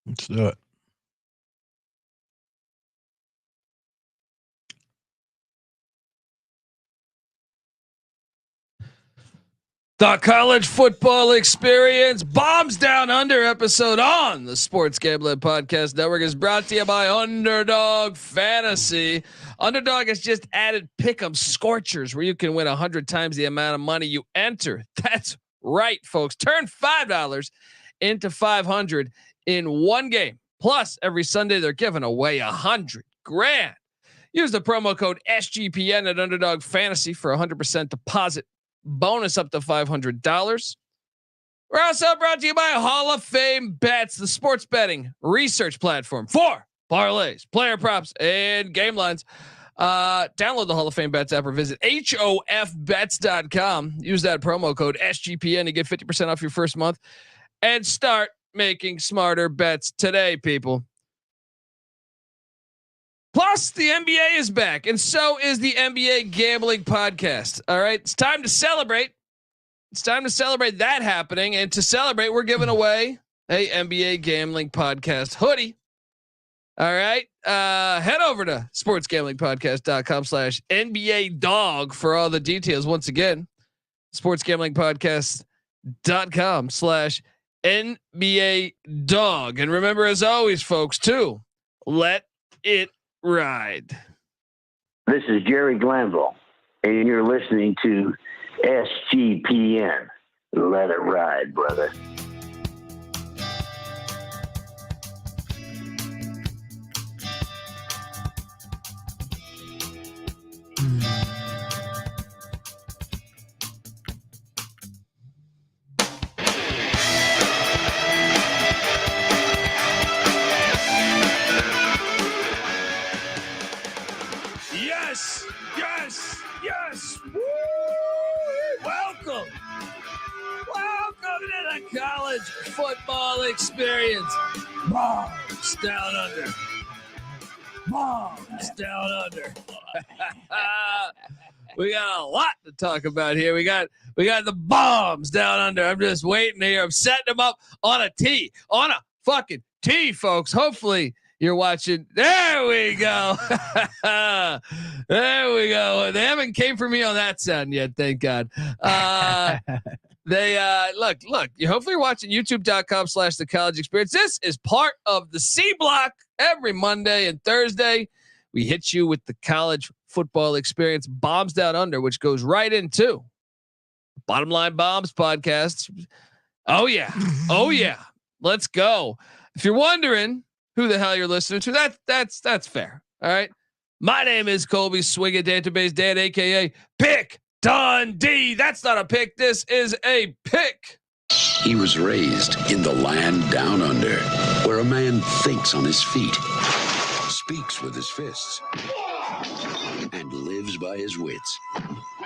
Let's do it. The College Football Experience Bombs Down Under episode on the Sports Gambling Podcast Network is brought to you by Underdog Fantasy. Underdog has just added Pick'em Scorchers, where you can win 100 times the amount of money you enter. That's right, folks. Turn $5 into 500 in one game. Plus, every Sunday they're giving away $100 grand. Use the promo code SGPN at Underdog Fantasy for 100% deposit bonus up to $500. We're also brought to you by Hall of Fame Bets, the sports betting research platform for parlays, player props, and game lines. Download the Hall of Fame Bets app or visit hofbets.com. Use that promo code SGPN to get 50% off your first month and start making smarter bets today, people. Plus, the NBA is back, and so is the NBA Gambling Podcast. All right, it's time to celebrate. It's time to celebrate that happening, and to celebrate, we're giving away a NBA Gambling Podcast hoodie. All right, head over to sportsgamblingpodcast.com/NBA dog for all the details. Once again, sportsgamblingpodcast.com/NBA dog, and remember, as always, folks, to let it ride. This is Jerry Glanville, and you're listening to SGPN. Let it ride, brother. Yes. Woo! Welcome to the College Football Experience. Bombs down under. We got a lot to talk about here. We got the bombs down under. I'm just waiting here. I'm setting them up on a fucking tee, folks. Hopefully you're watching. There we go. There we go. They haven't came for me on that sound yet. Thank God. They look, you hopefully you're watching youtube.com/the college experience. This is part of the C block. Every Monday and Thursday, we hit you with the College Football Experience Bombs Down Under, which goes right into Bottom Line Bombs podcast. Oh yeah. Let's go. If you're wondering who the hell you're listening to, that's fair. All right. My name is Colby Swinging Database Dan, aka Pick Dundee. That's not a pick. This is a pick. He was raised in the land down under, where a man thinks on his feet, speaks with his fists, and lives by his wits.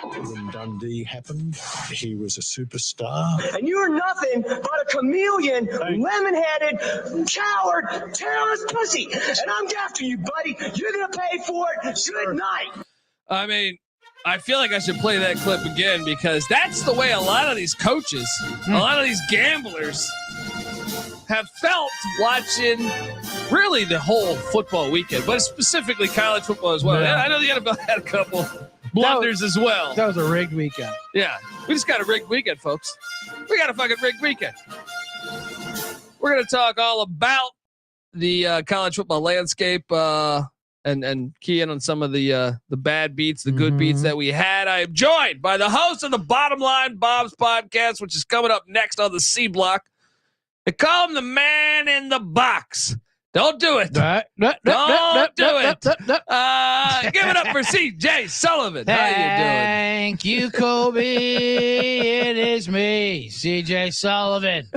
When Dundee happened, he was a superstar. And you're nothing but a chameleon, lemon-headed, coward, terrorist pussy. And I'm after you, buddy. You're going to pay for it. Good night. I mean, I feel like I should play that clip again because that's the way a lot of these coaches, a lot of these gamblers have felt watching really the whole football weekend, but specifically college football as well. Yeah. I know the NFL had a couple blunders as well. That was a rigged weekend. Yeah, we just got a rigged weekend, folks. We got a fucking rigged weekend. We're going to talk all about the college football landscape and key in on some of the bad beats, the good beats that we had. I am joined by the host of the Bottom Line Bob's podcast, which is coming up next on the C block. They call him the man in the box. Don't do it. Don't do it. Give it up for CJ Sullivan. How you doing? Thank you, Kobe. It is me, CJ Sullivan.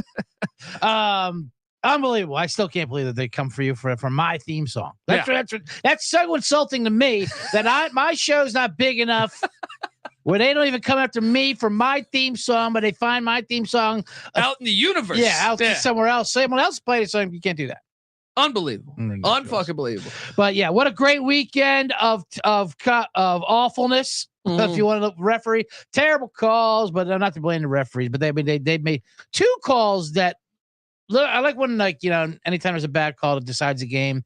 Unbelievable. I still can't believe that they come for you for my theme song. That's so insulting to me that my show's not big enough where they don't even come after me for my theme song, but they find my theme song out in the universe. Yeah, somewhere else. Someone else played it, so you can't do that. Unbelievable. Unfucking believable. But yeah, what a great weekend of awfulness. If you want to referee, terrible calls, but I'm not to blame the referees, but they made two calls that look, I like when, like, anytime there's a bad call that decides a game,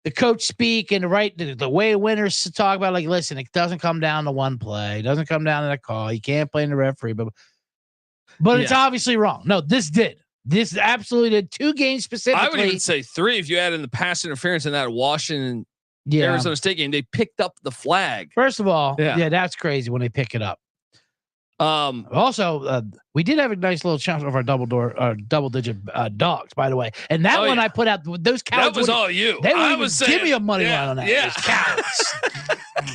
the coach speak and the way winners to talk about, like, listen, it doesn't come down to one play. It doesn't come down to that call. You can't blame the referee, but it's obviously wrong. No, this did. This absolutely did. 2 games specifically. I would even say 3 if you add in the pass interference in that Washington Arizona State game. They picked up the flag. First of all, that's crazy when they pick it up. Also, we did have a nice little chunk of our double digit dogs, by the way. And that one I put out, those cowards. That was all you. They would give me a money line on that. Yeah. Those cowards.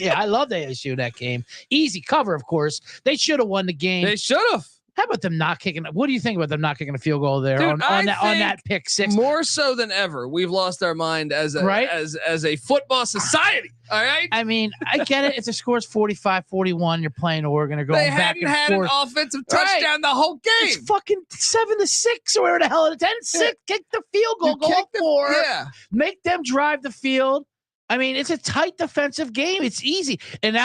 Yeah, I love the ASU in that game. Easy cover, of course. They should have won the game. They should have. How about them not kicking? What do you think about them not kicking a field goal there? Dude, on that pick 6? More so than ever, we've lost our mind as a football society. All right. I mean, I get it. If the score's 45-41, you're playing Oregon or going back and forth. They hadn't had an offensive touchdown the whole game. It's fucking 7-6 or whatever the hell it is. 10-6. Kick the field goal. Go up 4. Yeah. Make them drive the field. I mean, it's a tight defensive game. It's easy. And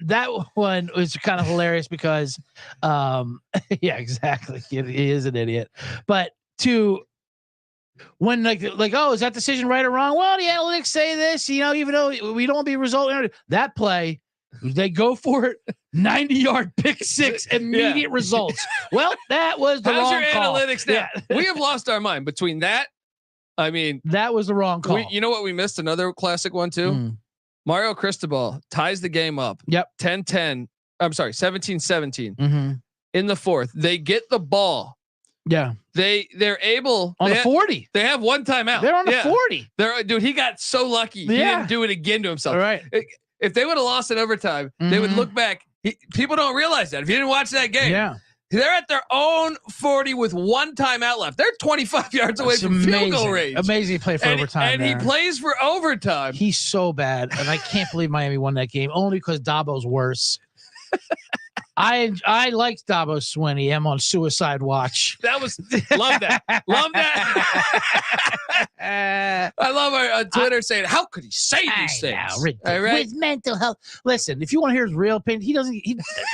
that one was kind of hilarious because, yeah, exactly. He is an idiot. But when like, oh, is that decision right or wrong? Well, the analytics say this, even though we don't be resulting. That play, they go for it. 90-yard pick 6, immediate results. Well, that was the wrong call. How's your analytics now? Yeah. We have lost our mind between that. I mean, that was the wrong call. You know what? We missed another classic one too. Mario Cristobal ties the game up. Yep. 10-10. I'm sorry, 17-17. In the 4th. They get the ball. Yeah. They're able on the 40. They have one timeout. They're on the 40. Dude, he got so lucky. He didn't do it again to himself. All right. If they would have lost in overtime, they would look back. People don't realize that. If you didn't watch that game, they're at their own 40 with one timeout left. They're 25 yards away from field goal range. Amazing play for overtime. And he plays for overtime. He's so bad. And I can't believe Miami won that game only because Dabo's worse. I liked Dabo Swinney. I'm on suicide watch. Love that. I love our Twitter saying, "How could he say these things?" All right, with mental health. Listen, if you want to hear his real opinion, he doesn't.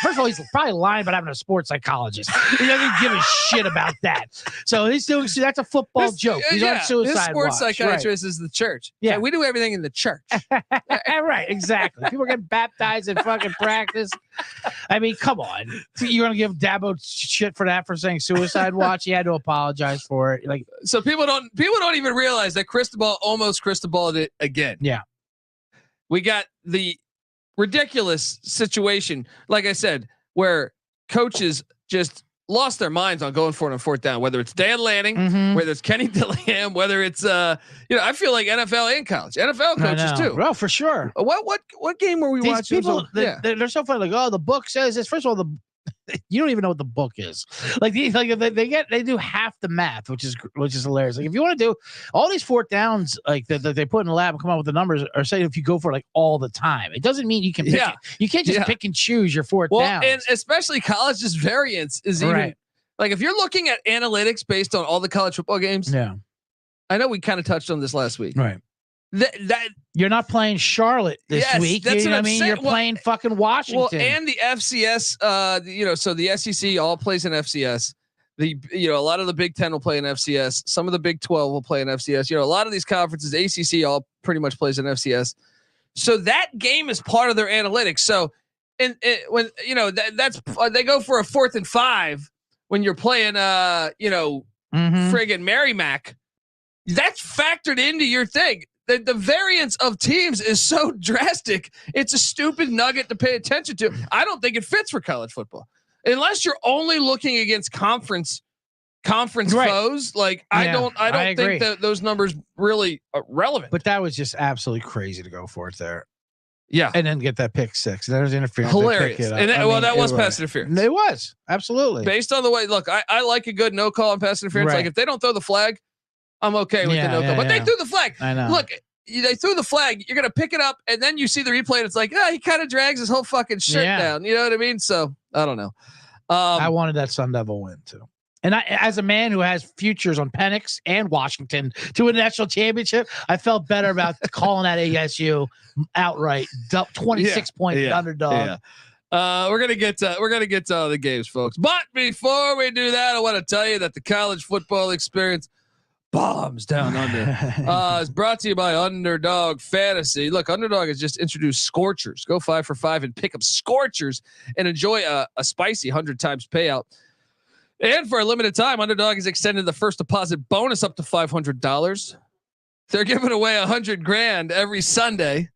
First of all, he's probably lying about having a sports psychologist. He doesn't give a shit about that. So he's doing. So that's a football joke. He's on suicide watch. His sports psychiatrist is the church. Yeah, so we do everything in the church. Right, exactly. People get baptized in fucking practice. I mean, come on. You're gonna give Dabo shit for that for saying suicide watch? He had to apologize for it. Like, so people don't even realize that Cristobal almost Cristobal'd it again. Yeah, we got the ridiculous situation, like I said, where coaches just lost their minds on going for it on 4th down. Whether it's Dan Lanning, whether it's Kenny Dillingham, whether it's I feel like NFL and college, NFL coaches too. Well, for sure. What game were we watching? People, they're so funny. Like, oh, the book says this. First of all, you don't even know what the book is. Like they do half the math, which is hilarious. Like, if you want to do all these 4th downs, like that they put in the lab and come up with the numbers, or say if you go for it like all the time, it doesn't mean you can. Pick it. You can't just pick and choose your 4th downs. And especially college's variance is even like if you're looking at analytics based on all the college football games. Yeah, I know we kind of touched on this last week. Right. That you're not playing Charlotte this week. That's what I mean. You're playing fucking Washington. Well, and the FCS, so the SEC all plays in FCS. A lot of the Big 10 will play in FCS. Some of the Big 12 will play in FCS. A lot of these conferences, ACC all pretty much plays in FCS. So that game is part of their analytics. So, when that's they go for a 4th and 5 when you're playing, friggin' Merrimack. That's factored into your thing. The variance of teams is so drastic. It's a stupid nugget to pay attention to. I don't think it fits for college football unless you're only looking against conference foes. Like, I don't think that those numbers really are relevant. But that was just absolutely crazy to go for it there. Yeah, and then get that pick 6. There's interference. Hilarious. And that was pass interference. It was absolutely based on the way. Look, I like a good no call on pass interference. Like, if they don't throw the flag, I'm okay with the no call. But they threw the flag. I know. Look, they threw the flag. You're gonna pick it up, and then you see the replay, and it's like, he kind of drags his whole fucking shirt down. You know what I mean? So I don't know. I wanted that Sun Devil win too. And I, as a man who has futures on Penix and Washington to a national championship, I felt better about calling that ASU outright 26 point underdog. Yeah. We're gonna get to all the games, folks. But before we do that, I want to tell you that the college football experience Bombs Down Under. It's brought to you by Underdog Fantasy. Look, Underdog has just introduced Scorchers. Go 5 for 5 and pick up Scorchers and enjoy a spicy 100 times payout. And for a limited time, Underdog has extended the first deposit bonus up to $500. They're giving away $100,000 every Sunday.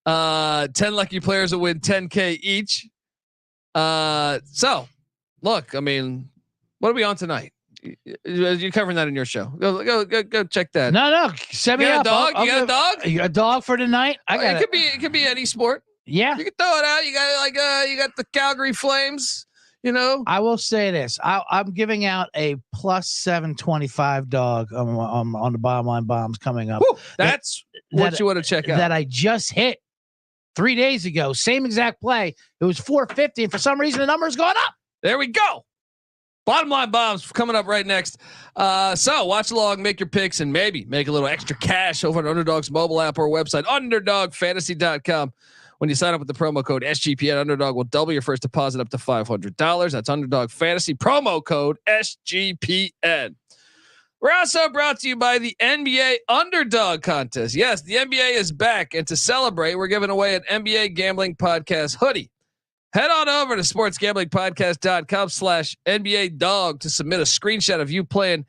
10 lucky players will win $10K each. So look, I mean, what are we on tonight? You're covering that in your show. Go check that. No. Send me You up. got a dog? You got a dog? A dog for tonight? I got It could be any sport. Yeah. You can throw it out. You got you got the Calgary Flames, you know. I will say this. I'm giving out a plus 725 dog on the bottom line bombs coming up. Woo, that's what you want to check out. That I just hit 3 days ago. Same exact play. It was 450, and for some reason the number's going up. There we go. Bottom line bombs coming up right next. So watch along, make your picks, and maybe make a little extra cash over on Underdog's mobile app or website, underdogfantasy.com. When you sign up with the promo code SGPN, Underdog will double your first deposit up to $500. That's Underdog Fantasy, promo code SGPN. We're also brought to you by the NBA Underdog Contest. Yes, the NBA is back, and to celebrate, we're giving away an NBA Gambling Podcast hoodie. Head on over to sportsgamblingpodcast.com/NBA dog to submit a screenshot of you playing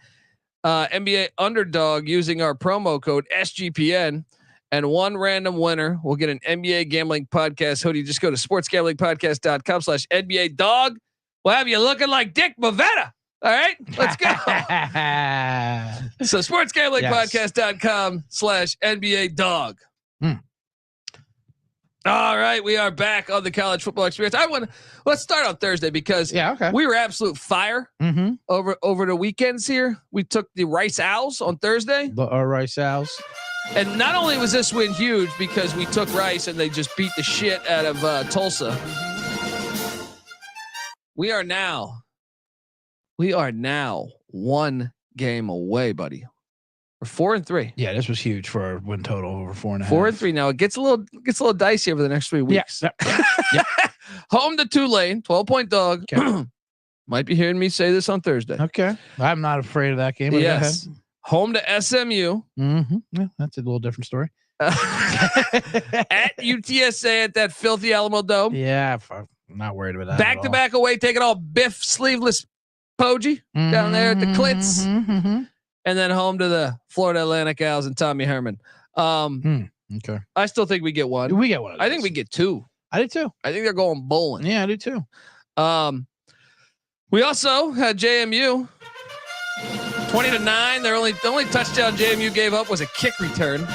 NBA Underdog using our promo code SGPN. And one random winner will get an NBA Gambling Podcast hoodie. Just go to sportsgamblingpodcast.com/NBA dog. We'll have you looking like Dick Bavetta. All right, let's go. So sportsgamblingpodcast.com/NBA dog. All right, we are back on the college football experience. Let's start on Thursday because we were absolute fire over the weekends here. We took the Rice Owls on Thursday. Rice Owls. And not only was this win huge because we took Rice and they just beat the shit out of Tulsa. We are now one game away, buddy. We're 4-3. Yeah, this was huge for our win total over 4.5. 4-3. Now it gets a little dicey over the next 3 weeks. Yeah. Home to Tulane, 12-point dog. Okay. Might be hearing me say this on Thursday. Okay. I'm not afraid of that game. Yes. Home to SMU. Mm-hmm. Yeah, that's a little different story. At UTSA at that filthy Alamo Dome. Yeah, I'm not worried about that. Back to back away, taking all Biff sleeveless Poggi down there at the Clits. And then home to the Florida Atlantic Owls and Tommy Herman. Okay. I still think we get one. We get one. I think we get two. I do too. I think they're going bowling. Yeah, I do too. We also had JMU 20-9. The only touchdown JMU gave up was a kick return.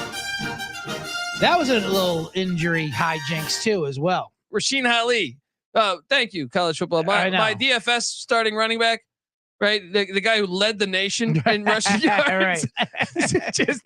That was a little injury hijinks too, as well. Rasheen Ali. Thank you, college football. My DFS starting running back. Right, the guy who led the nation in rushing yards, just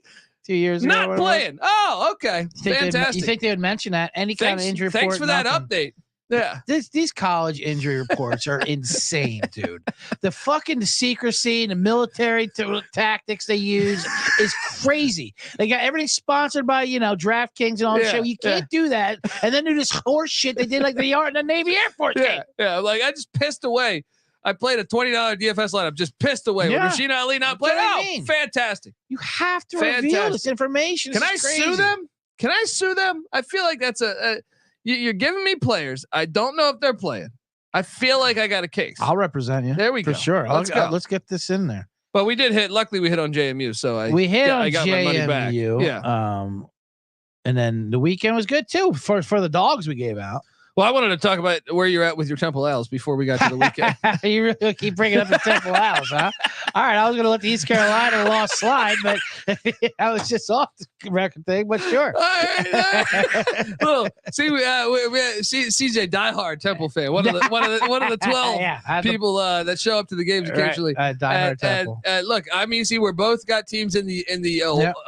2 years ago. Not playing. Oh, okay, fantastic. You think they would mention that? Any kind of injury report? Thanks for that update. Yeah, these college injury reports are insane, dude. The fucking secrecy and the military tactics they use is crazy. They got everything sponsored by DraftKings and all that shit. You can't do that and then do this horse shit they did like the Navy Air Force game. Yeah, like I just pissed away. I played a $20 DFS lineup, just pissed away. With Rasheen Ali not playing. Oh, fantastic. You have to reveal this information. Can I sue them? I feel like that's you're giving me players. I don't know if they're playing. I feel like I got a case. I'll represent you. There we go. For sure. Let's get this in there. But we did hit. Luckily, we hit on JMU. So I got my money back. Yeah. And then the weekend was good too for the dogs we gave out. Well, I wanted to talk about where you're at with your Temple Owls before we got to the weekend. You really keep bringing up the Temple Owls, huh? All right, I was going to let the East Carolina loss slide, but I was just off the record thing. But sure. All right. Well, see, we CJ diehard Temple fan, one of the 12 people that show up to the games occasionally. Diehard Temple. And look, I'm easy. We're both got teams in the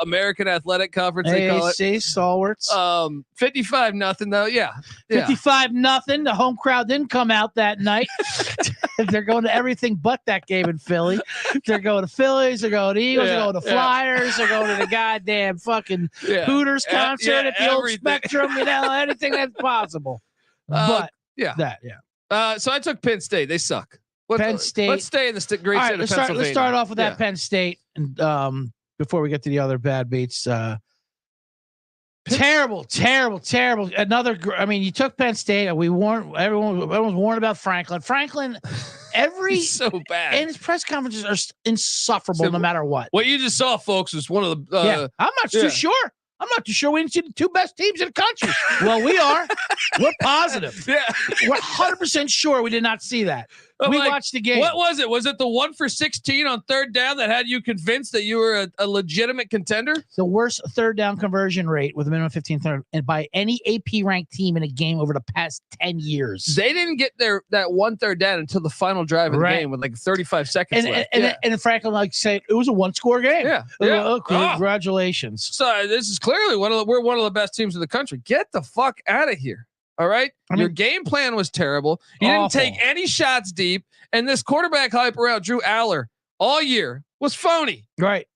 American Athletic Conference. They call it stalwarts. 55-0 though. Yeah. 55-0. The home crowd didn't come out that night. They're going to everything but that game in Philly. They're going to Phillies. They're going to Eagles. They're going to Flyers. They're going to the goddamn fucking Hooters concert at the old Spectrum. Anything that's possible. But so I took Penn State. They suck. Penn State. Let's stay in the great state of Pennsylvania. Let's start off with that Penn State and before we get to the other bad beats. Terrible. Another. I mean, you took Penn State. We warned everyone's warned about Franklin. Franklin, He's so bad. and his press conferences are insufferable no matter what. What you just saw, folks, was one of the. I'm not too sure. I'm not too sure we didn't see the two best teams in the country. Well, we are. We're positive. Yeah. We're 100% sure we did not see that. We watched the game. What was it? Was it the 1 for 16 on third down that had you convinced that you were a legitimate contender? The worst third down conversion rate with a minimum 15 third, and by any AP ranked team in a game over the past 10 years. They didn't get that 1 third down until the final drive of the game with like 35 seconds left. And Franklin said it was a 1-score game. Yeah. Oh, congratulations. So this is clearly we're one of the best teams in the country. Get the fuck out of here. All right. Your game plan was terrible. You didn't take any shots deep. And this quarterback hype around Drew Aller all year was phony. Right.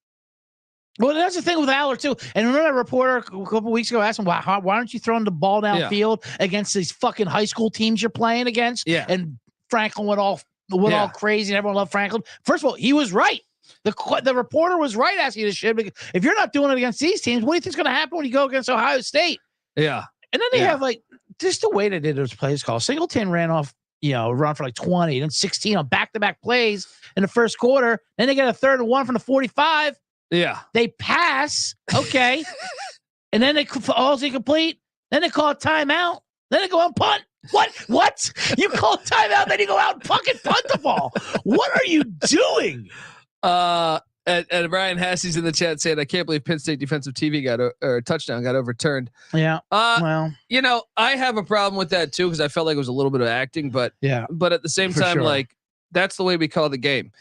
Well, that's the thing with Aller too. And remember, a reporter a couple weeks ago asked him, why aren't you throwing the ball downfield against these fucking high school teams you're playing against? Yeah. And Franklin went all crazy and everyone loved Franklin. First of all, he was right. The reporter was right asking this shit. Because if you're not doing it against these teams, what do you think's going to happen when you go against Ohio State? Yeah. And then they have just the way they did those plays called. Singleton ran off, run for like 20, then 16 on back-to-back plays in the first quarter. Then they get a 3rd and 1 from the 45. Yeah. They pass. Okay. And then they all incomplete. Then they call a timeout. Then they go out and punt. What? You call a timeout, then you go out and fucking punt the ball. What are you doing? And Brian Hassey's in the chat saying, I can't believe Penn State defensive TV touchdown got overturned. Yeah. Well, I have a problem with that too, because I felt like it was a little bit of acting, but at the same time, like that's the way we call the game.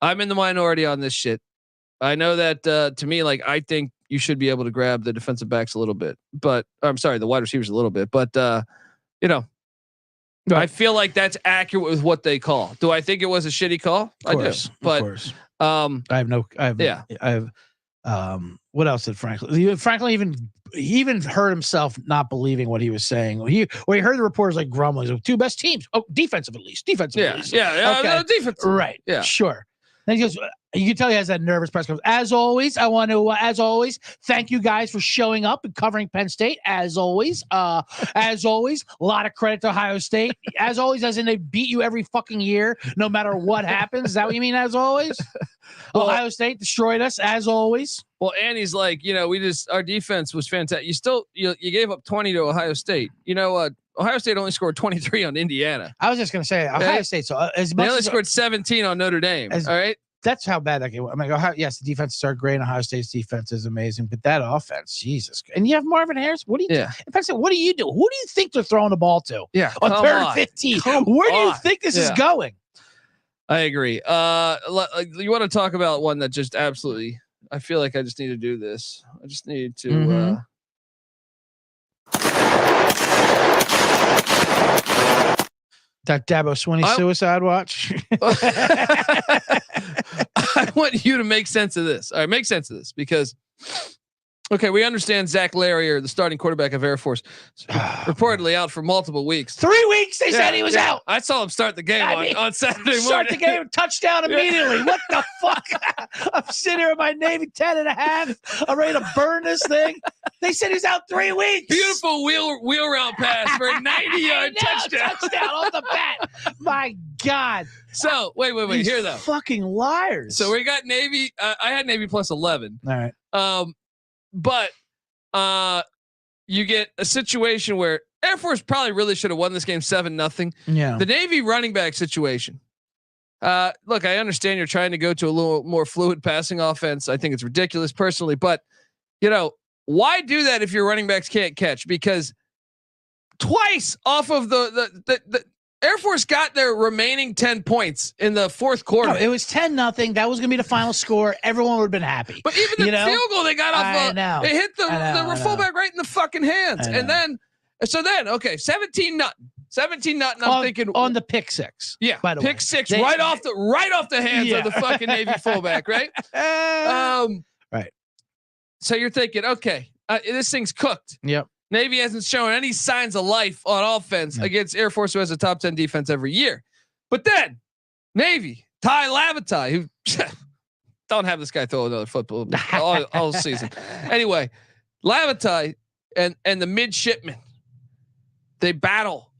I'm in the minority on this shit. I know that to me, like, I think you should be able to grab the defensive backs a little bit, but I'm sorry, the wide receivers a little bit, but I feel like that's accurate with what they call. Do I think it was a shitty call? I do, but what else did Franklin? Franklin even heard himself not believing what he was saying. He heard the reporters like grumbling. Like, two best teams. Oh, defensive at least. Okay. Defensive. Right. Yeah. Sure. Then he goes, you can tell he has that nervous press conference. As always, I want to, thank you guys for showing up and covering Penn State. As always, a lot of credit to Ohio State. As always, as in they beat you every fucking year, no matter what happens. Is that what you mean? As always, Ohio State destroyed us. As always. Well, and he's like, our defense was fantastic. You gave up 20 to Ohio State. Ohio State only scored 23 on Indiana. I was just going to say Ohio State. So they only scored 17 on Notre Dame. All right. That's how bad that game was. I mean, yes, the defenses are great. And Ohio State's defense is amazing, but that offense, Jesus. And you have Marvin Harris. What do you? In fact, what do you do? Who do you think they're throwing the ball to? Yeah, on 3rd and 15. Where do you think this is going? I agree. You want to talk about one that just absolutely? I feel like I just need to do this. I just need to. That Dabo Swinney suicide watch. I want you to make sense of this. All right, make sense of this because, okay, we understand Zach Larrier, the starting quarterback of Air Force, reportedly out for multiple weeks. 3 weeks, they said he was out. I saw him start the game on Saturday morning. Start the game, touchdown immediately. What the fuck? I'm sitting here with my Navy 10.5. I'm ready to burn this thing. They said he's out 3 weeks. Beautiful wheel route pass for a 90-yard touchdown. Touchdown off the bat. My God. So wait. These Here though, fucking liars. So we got Navy. I had Navy plus 11. All right. But you get a situation where Air Force probably really should have won this game 7-0. Yeah. The Navy running back situation. Look, I understand you're trying to go to a little more fluid passing offense. I think it's ridiculous personally, but why do that if your running backs can't catch? Because twice off of the Air Force got their remaining 10 points in the fourth quarter. No, it was 10-0. That was going to be the final score. Everyone would have been happy. But even the field goal they got off, it hit the fullback right in the fucking hands. And then, okay, 17-0. 17-0. I'm thinking on the pick six. Yeah, by the pick six right off the hands of the fucking Navy fullback, right? Right. So you're thinking, okay, this thing's cooked. Yep. Navy hasn't shown any signs of life on offense against Air Force, who has a top 10 defense every year. But then Navy, Ty Lavatai, who don't have this guy throw another football all season. Anyway, Lavatai and the midshipmen, they battle.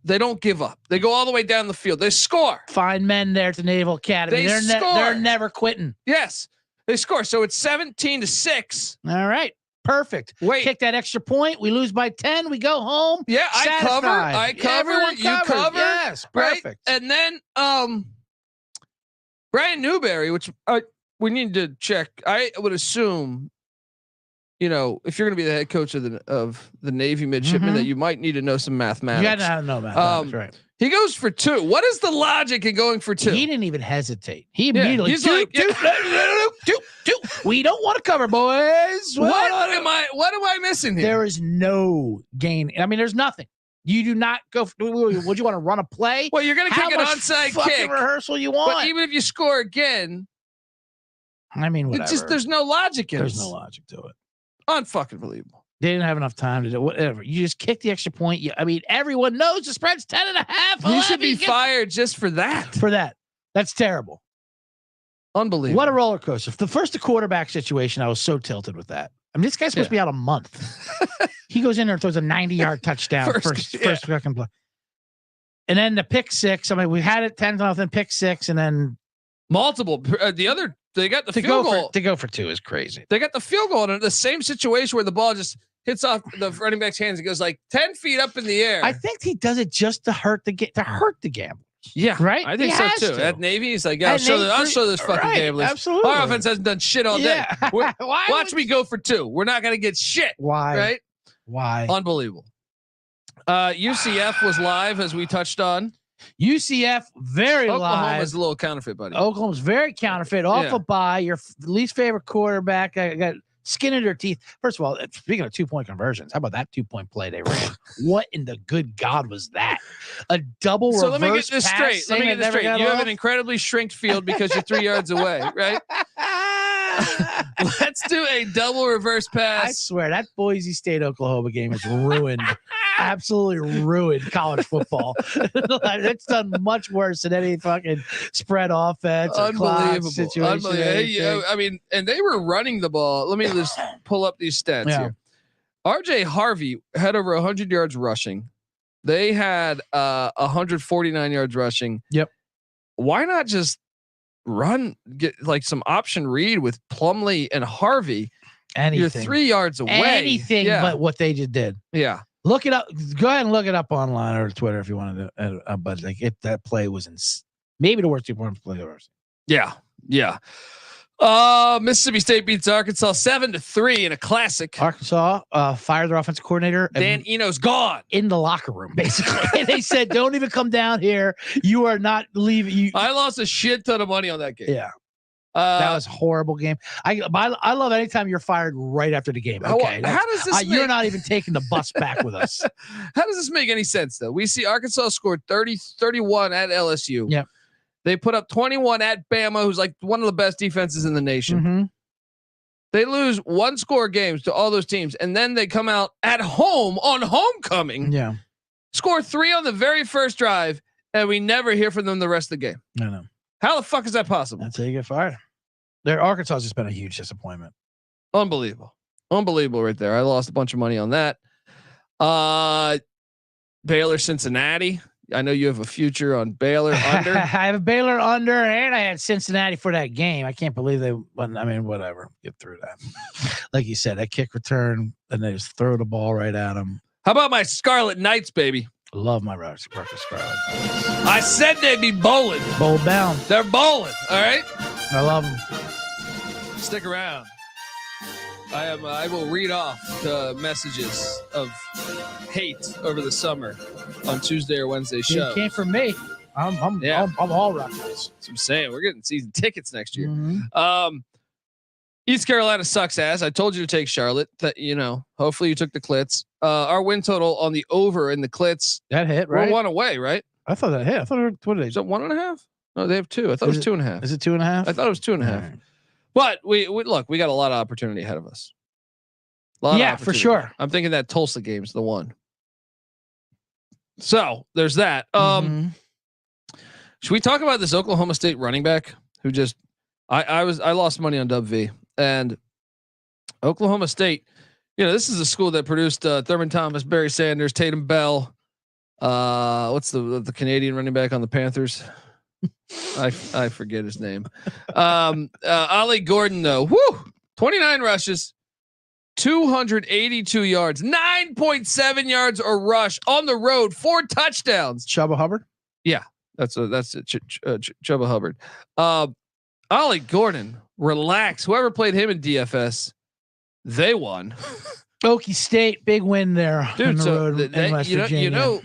They don't give up. They go all the way down the field. They score. Fine men there at the Naval Academy. They're never quitting. Yes, they score. So it's 17-6. All right. Perfect. Wait. Kick that extra point. We lose by 10. We go home. Yeah, I cover. Everyone You covers. cover. Yes, Right? perfect. And then Brian Newberry, which we need to check. I would assume, if you're going to be the head coach of the Navy midshipmen, that you might need to know some mathematics. You got to know mathematics, right? He goes for 2. What is the logic in going for 2? He didn't even hesitate. He immediately he's two. We don't want to cover, boys. What am I missing here? There is no gain. I mean, there's nothing. You do not go. Would you want to run a play? Well, you're going to kick an onside kick. Rehearsal you want? But even if you score again, I mean, whatever. There's no logic in it. There's no logic to it. Unfucking believable. They didn't have enough time to do whatever. You just kick the extra point. Everyone knows the spread's 10.5. You should be fired just for that. For that. That's terrible. Unbelievable. What a roller coaster. The first quarterback situation, I was so tilted with that. I mean, this guy's supposed to be out a month. He goes in there and throws a 90-yard touchdown first fucking play. And then the pick 6. I mean, we had it 10-0, pick 6, and then multiple. They got the field goal. To go for 2 is crazy. They got the field goal in the same situation where the ball just hits off the running back's hands. It goes like 10 feet up in the air. I think he does it just to hurt the gamblers. Yeah, right. I think so too. At Navy, he's like, I'll show this fucking gamblers. Absolutely. Our offense hasn't done shit all day. Watch me go for 2. We're not gonna get shit. Why? Right? Why? Unbelievable. UCF was live as we touched on. UCF very Oklahoma's live. a little counterfeit, buddy. Oklahoma's very counterfeit. Off a bye. Your least favorite quarterback. I got skin in their teeth. First of all, speaking of 2-point conversions, how about that 2-point play they ran? What in the good God was that? A double reverse. So let me get this straight. You have an incredibly shrinked field because you're 3 yards away, right? Let's do a double reverse pass. I swear that Boise State Oklahoma game is ruined. Absolutely ruined college football. It's done much worse than any fucking spread offense or unbelievable situation. Hey, I mean, and they were running the ball. Let me just pull up these stats here. RJ Harvey had over 100 yards rushing. They had 149 yards rushing. Yep. Why not just get like some option read with Plumlee and Harvey? Anything. You're 3 yards away. Anything but what they just did. Yeah. Look it up. Go ahead and look it up online or Twitter if you want to. But like, if that play was maybe the worst 2-point play ever. Yeah. Mississippi State beats Arkansas 7-3 in a classic. Arkansas fired their offensive coordinator. Dan Eno's gone in the locker room, basically. They said, "Don't even come down here. You are not leaving." I lost a shit ton of money on that game. Yeah. That was a horrible game. I love anytime you're fired right after the game. Okay. How does this you're not even taking the bus back with us. How does this make any sense, though? We see Arkansas scored 31 at LSU. Yep. They put up 21 at Bama, who's like one of the best defenses in the nation. Mm-hmm. They lose 1-score games to all those teams, and then they come out at home on homecoming. Yeah. Score 3 on the very first drive, and we never hear from them the rest of the game. I know. How the fuck is that possible? That's how you get fired. Arkansas has just been a huge disappointment. Unbelievable right there. I lost a bunch of money on that. Baylor, Cincinnati. I know you have a future on Baylor under. I have a Baylor under, and I had Cincinnati for that game. I can't believe they won. I mean, whatever. Get through that. Like you said, that kick return, and they just throw the ball right at them. How about my Scarlet Knights, baby? Love my Rutgers Scarlet. I said they'd be bowling. Bowl bound. They're bowling. All right. I love them. Stick around. I will read off the messages of hate over the summer on Tuesday or Wednesday show. It came from me. I'm all Rutgers. That's what I'm saying. We're getting season tickets next year. Mm-hmm. East Carolina sucks ass. I told you to take Charlotte. That hopefully you took the Clits. Our win total on the over in the Clits. That hit, right? We're 1 away, right? I thought that hit. I thought what did they? Is that 1.5? No, they have 2. I thought it was 2.5. Is it 2.5? I thought it was 2.5. Right. But we look, we got a lot of opportunity ahead of us. Yeah, for sure. I'm thinking that Tulsa game's the one. So there's that. Should we talk about this Oklahoma State running back who just I lost money on Dub V, and Oklahoma State. This is a school that produced Thurman Thomas, Barry Sanders, Tatum Bell. What's the Canadian running back on the Panthers? I forget his name. Ollie Gordon though. Woo! 29 rushes, 282 yards, 9.7 yards a rush on the road, 4 touchdowns. Chubba Hubbard. Yeah, that's it. Chubba Hubbard. Ollie Gordon, relax. Whoever played him in DFS, they won. Okie State, big win there. Dude, on the road in West Virginia.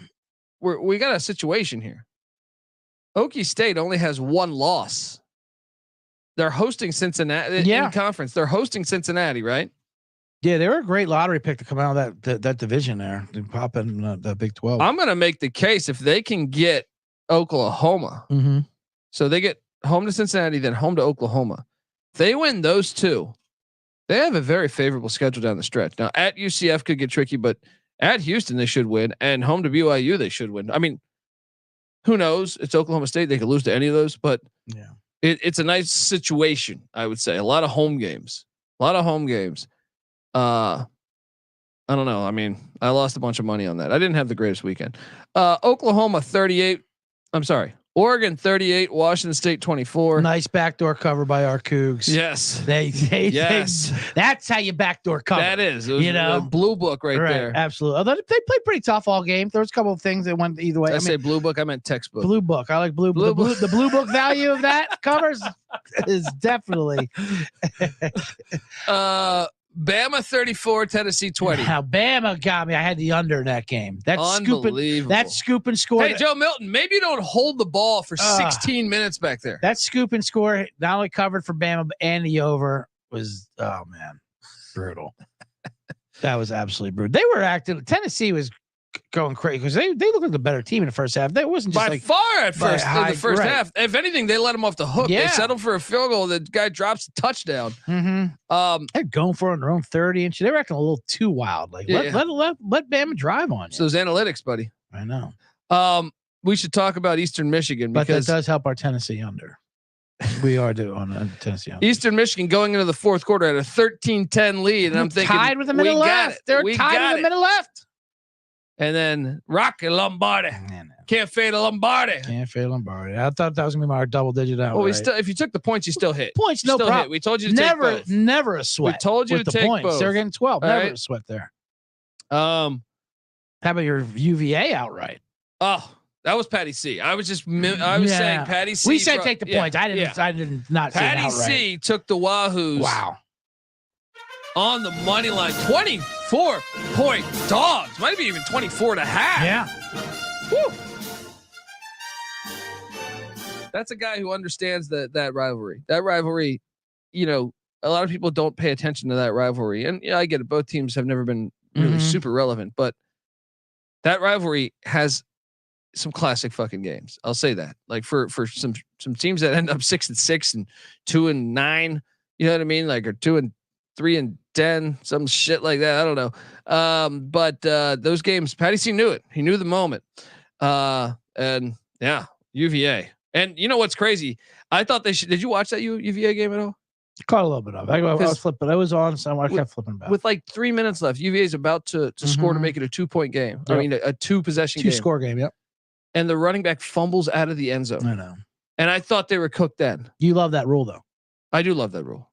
We got a situation here. Okie State only has 1 loss. They're hosting Cincinnati in conference. They're hosting Cincinnati, right? Yeah, they were a great lottery pick to come out of that division there. To pop in the Big 12. I'm going to make the case if they can get Oklahoma. Mm-hmm. So they get home to Cincinnati, then home to Oklahoma. If they win those 2, they have a very favorable schedule down the stretch. Now at UCF could get tricky, but at Houston they should win, and home to BYU they should win. I mean, who knows? It's Oklahoma State; they could lose to any of those, but yeah, it's a nice situation. I would say a lot of home games. I don't know. I mean, I lost a bunch of money on that. I didn't have the greatest weekend. Oklahoma 38. I'm sorry. Oregon 38, Washington State 24. Nice backdoor cover by our Cougs. Yes. Yes. That's how you backdoor cover. That is. It was a blue book right there. Absolutely. Although they played pretty tough all game. There was a couple of things that went either way. Did I say blue book? I meant textbook. Blue book. I like blue book. The blue book value of that covers is definitely. Bama 34, Tennessee 20. Now Bama got me. I had the under in that game. That's unbelievable. That scoop and score. Hey, Joe Milton, maybe you don't hold the ball for 16 minutes back there. That scoop and score not only covered for Bama and the over was brutal. That was absolutely brutal. They were acting. Tennessee was going crazy because they looked like the better team in the first half. They wasn't just by far at first in the first half. If anything, they let him off the hook. Yeah. They settled for a field goal. The guy drops a touchdown. Mm-hmm. They're going for it on their own 30 inch. They were acting a little too wild. Like let Bama drive on you. So those analytics, buddy. I know. We should talk about Eastern Michigan because that does help our Tennessee under. We are due on Tennessee under. Eastern Michigan going into the fourth quarter at a 13-10 lead, and I'm thinking tied with a minute left. They're tied with a minute left. And then Rocky Lombardi. Can't fade a Lombardi. Can't fade Lombardi. I thought that was gonna be my double digit out. Well, if you took the points, you still hit. Points, no problem. Hit. We told you to take both. Never a sweat. We told you to take points. Both. They're getting 12. All never right. a sweat there. How about your UVA outright? Oh, that was Patty C. I was just saying Patty C. We said take the points. I did not say Patty C took the Wahoos. Wow. On the money line, 24-point dogs. Might be even 24 and a half. Yeah. Woo. That's a guy who understands that rivalry. That rivalry, a lot of people don't pay attention to that rivalry. And I get it. Both teams have never been really super relevant, but that rivalry has some classic fucking games. I'll say that. Like for some teams that end up 6-6 and 2-9, you know what I mean? Like, or 2-3-10, some shit like that. I don't know. But those games, Patty C knew it. He knew the moment. And yeah, UVA. And you know what's crazy? I thought they should. Did you watch that UVA game at all? Caught a little bit of it. I was flipping. I was on, so I kept flipping back. With like 3 minutes left, UVA is about to score to make it a 2-point game. Yep. I mean, a 2-possession game. 2-score game, yep. And the running back fumbles out of the end zone. I know. And I thought they were cooked then. You love that rule, though. I do love that rule.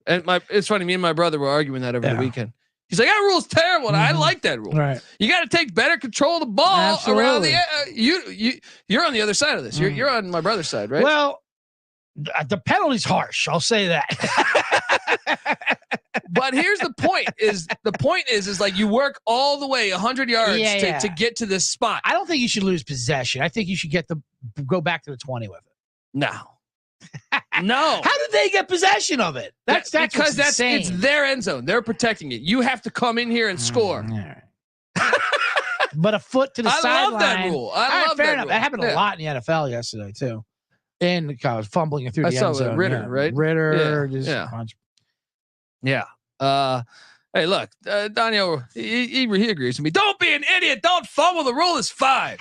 And it's funny, me and my brother were arguing that over the weekend. He's like, that rule's terrible. And I like that rule. Right. You got to take better control of the ball around the you're on the other side of this. You're on my brother's side, right? Well, the penalty's harsh. I'll say that. But here's the point is like you work all the way 100 yards to get to this spot. I don't think you should lose possession. I think you should go back to the 20 with it. No. No. How did they get possession of it? That's because insane. It's their end zone. They're protecting it. You have to come in here and score. But a foot to the sideline. I love that rule. I love that rule. That happened a lot in the NFL yesterday too. And I was fumbling it through the end zone. Ritter, right? Ritter. Yeah. Hey, look, Daniel, he agrees with me. Don't be an idiot. Don't fumble. The rule is 5.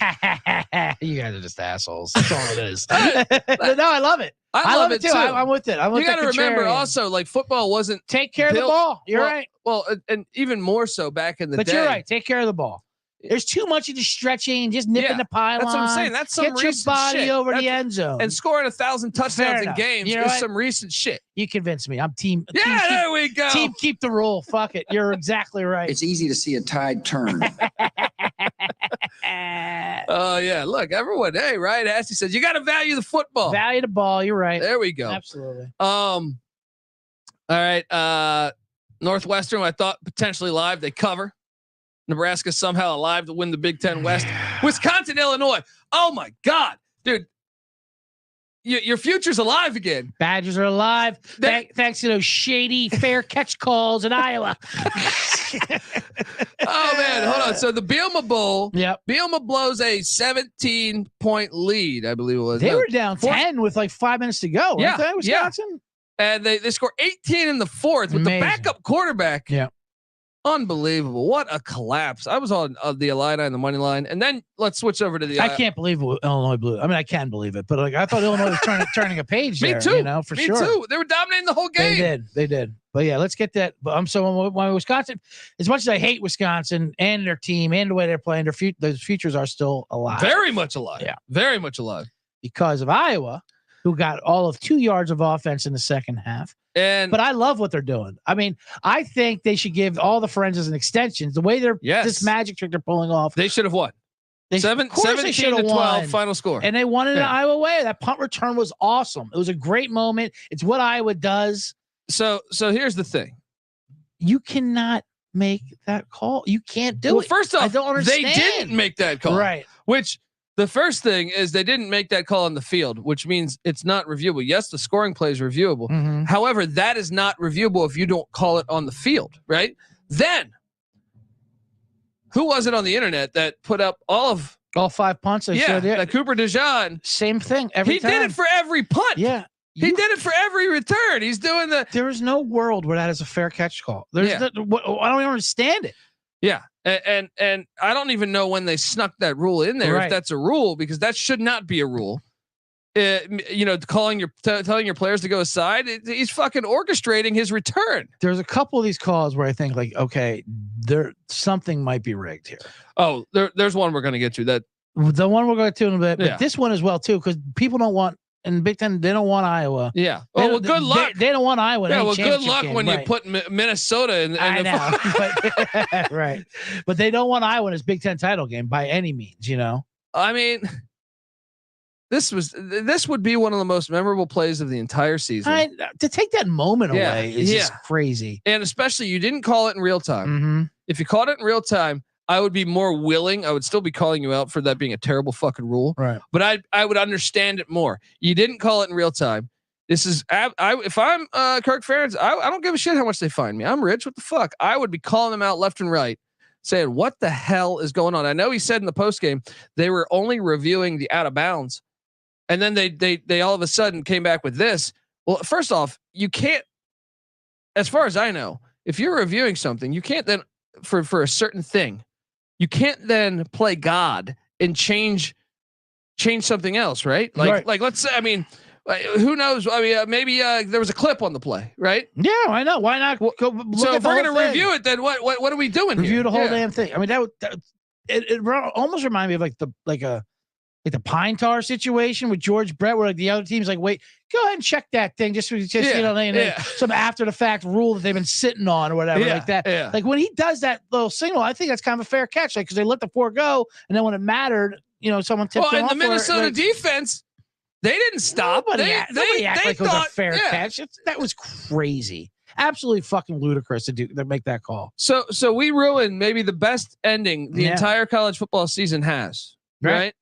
You guys are just assholes. That's all it is. No, I love it. I love it too. I'm with it. I'm with You got to the remember contrarian. also, like football wasn't Take care of the built- ball. You're well, right. Well, and even more so back in the But day. you're right. Take care of the ball. There's too much of just stretching, just nipping Yeah, the pylon. That's what I'm saying. That's some Get your recent body shit. over the That's- end zone. And scoring 1,000 Fair touchdowns in enough. games You know is what? some recent shit. You convinced me. I'm team. Yeah, there we go. Team, keep the rule. Fuck it. You're exactly right. It's easy to see a tide turn. Oh yeah, look, everyone. Hey, right? Ashley says you got to value the football. Value the ball. You're right. There we go. Absolutely. All right. Northwestern, I thought potentially live. They cover. Nebraska somehow alive to win the Big Ten West. Wisconsin, Illinois. Oh my God, dude. Your future's alive again. Badgers are alive. Thanks to those shady fair catch calls in Iowa. Oh man, hold on. So the Bielema Bowl. Yep. Bielema blows a 17-point lead, I believe it was. They No, were down 10 with like 5 minutes to go. Yeah, Weren't they, Wisconsin? and they score 18 in the fourth with Amazing. the backup quarterback. Yeah. Unbelievable. What a collapse. I was on the Illini and the money line. And then let's switch over to the I can't believe Illinois blew. I mean, I can believe it, but like I thought Illinois was turning a page Me there. too. You know, for Me sure. too. They were dominating the whole game. They did. But yeah, let's get that. But so when Wisconsin, as much as I hate Wisconsin and their team and the way they're playing, those futures are still alive. Very much alive. Yeah. Very much alive. Because of Iowa, who got all of 2 yards of offense in the second half. And But I love what they're doing. I mean, I think they should give all the forensics and extensions the way they're Yes. this magic trick they're pulling off. they should have won. Of course they 17 should to have 12 won. final score. And they won it in Yeah. Iowa way. That punt return was awesome. It was a great moment. It's what Iowa does. So here's the thing. You cannot make that call. You can't do Well, it. first off, I don't understand. they didn't make that call. Right. Which the first thing is they didn't make that call on the field, which means it's not reviewable. Yes, the scoring play is reviewable. Mhm. However, that is not reviewable if you don't call it on the field, right? Then, who was it on the internet that put up all 5 punts. They yeah, showed it. that Cooper DeJean? Same thing every He time. did it for every punt. Yeah. He did it for every return. He's doing the There is no world where that is a fair catch call. There's Yeah. I don't even understand it. yeah, and I don't even know when they snuck that rule in there. Right. If that's a rule, because that should not be a rule. Telling your players to go aside, he's fucking orchestrating his return. There's a couple of these calls where I think like, okay, something might be rigged here. Oh, there's one we're gonna get to that. The one we're going to in a bit, but Yeah. this one as well too, because people don't want in Big Ten. They don't want Iowa. Yeah. They Oh well, don't- good luck. They don't want Iowa. in Yeah. any Well, good championship luck game. when you Right. put Minnesota in. I know, but, right? But they don't want Iowa in his Big Ten title game by any means. You know, I mean, this would be one of the most memorable plays of the entire season, to take that moment Yeah, away is just yeah. crazy. and especially you didn't call it in real time. Mm-hmm. If you called it in real time, I would be more willing. I would still be calling you out for that being a terrible fucking rule, Right. but I would understand it more. You didn't call it in real time. This is if I'm Kirk Ferentz, I don't give a shit how much they fine me. I'm rich. What the fuck? I would be calling them out left and right, saying what the hell is going on. I know he said in the post game they were only reviewing the out of bounds, and then they all of a sudden came back with this. Well, first off, you can't. As far as I know, if you're reviewing something, you can't then for a certain thing. You can't then play God and change something else, right? Like let's say, I mean, who knows? I mean, maybe there was a clip on the play, right? Yeah, I know. Why not? Go look So at if the we're whole gonna thing. review it, then what are we doing Review here? the whole Yeah. damn thing. I mean, it almost reminded me of like the Pine Tar situation with George Brett, where like the other team's like, wait, go ahead and check that thing, just Yeah. some after the fact rule that they've been sitting on or whatever Yeah, like that. yeah. Like when he does that little signal, I think that's kind of a fair catch, like because they let the 4 go, and then when it mattered, someone tipped Well, them and off the for it, Minnesota like, defense, they didn't stop. Nobody act like it was thought, a fair yeah. catch. That was crazy, absolutely fucking ludicrous to make that call. So we ruined maybe the best ending the Yeah. entire college football season has, right?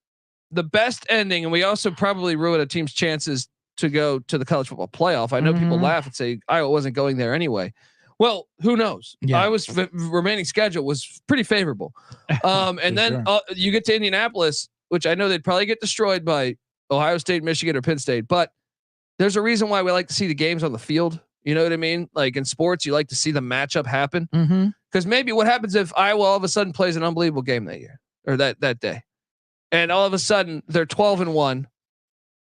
The best ending, and we also probably ruined a team's chances to go to the college football playoff. I know people Mhm. laugh and say Iowa wasn't going there anyway. Well, who knows? Yeah. Iowa's remaining schedule was pretty favorable. And then you get to Indianapolis, which I know they'd probably get destroyed by Ohio State, Michigan, or Penn State. But there's a reason why we like to see the games on the field. You know what I mean? Like in sports, you like to see the matchup happen. Mm-hmm. Because maybe what happens if Iowa all of a sudden plays an unbelievable game that year or that day, and all of a sudden they're 12-1,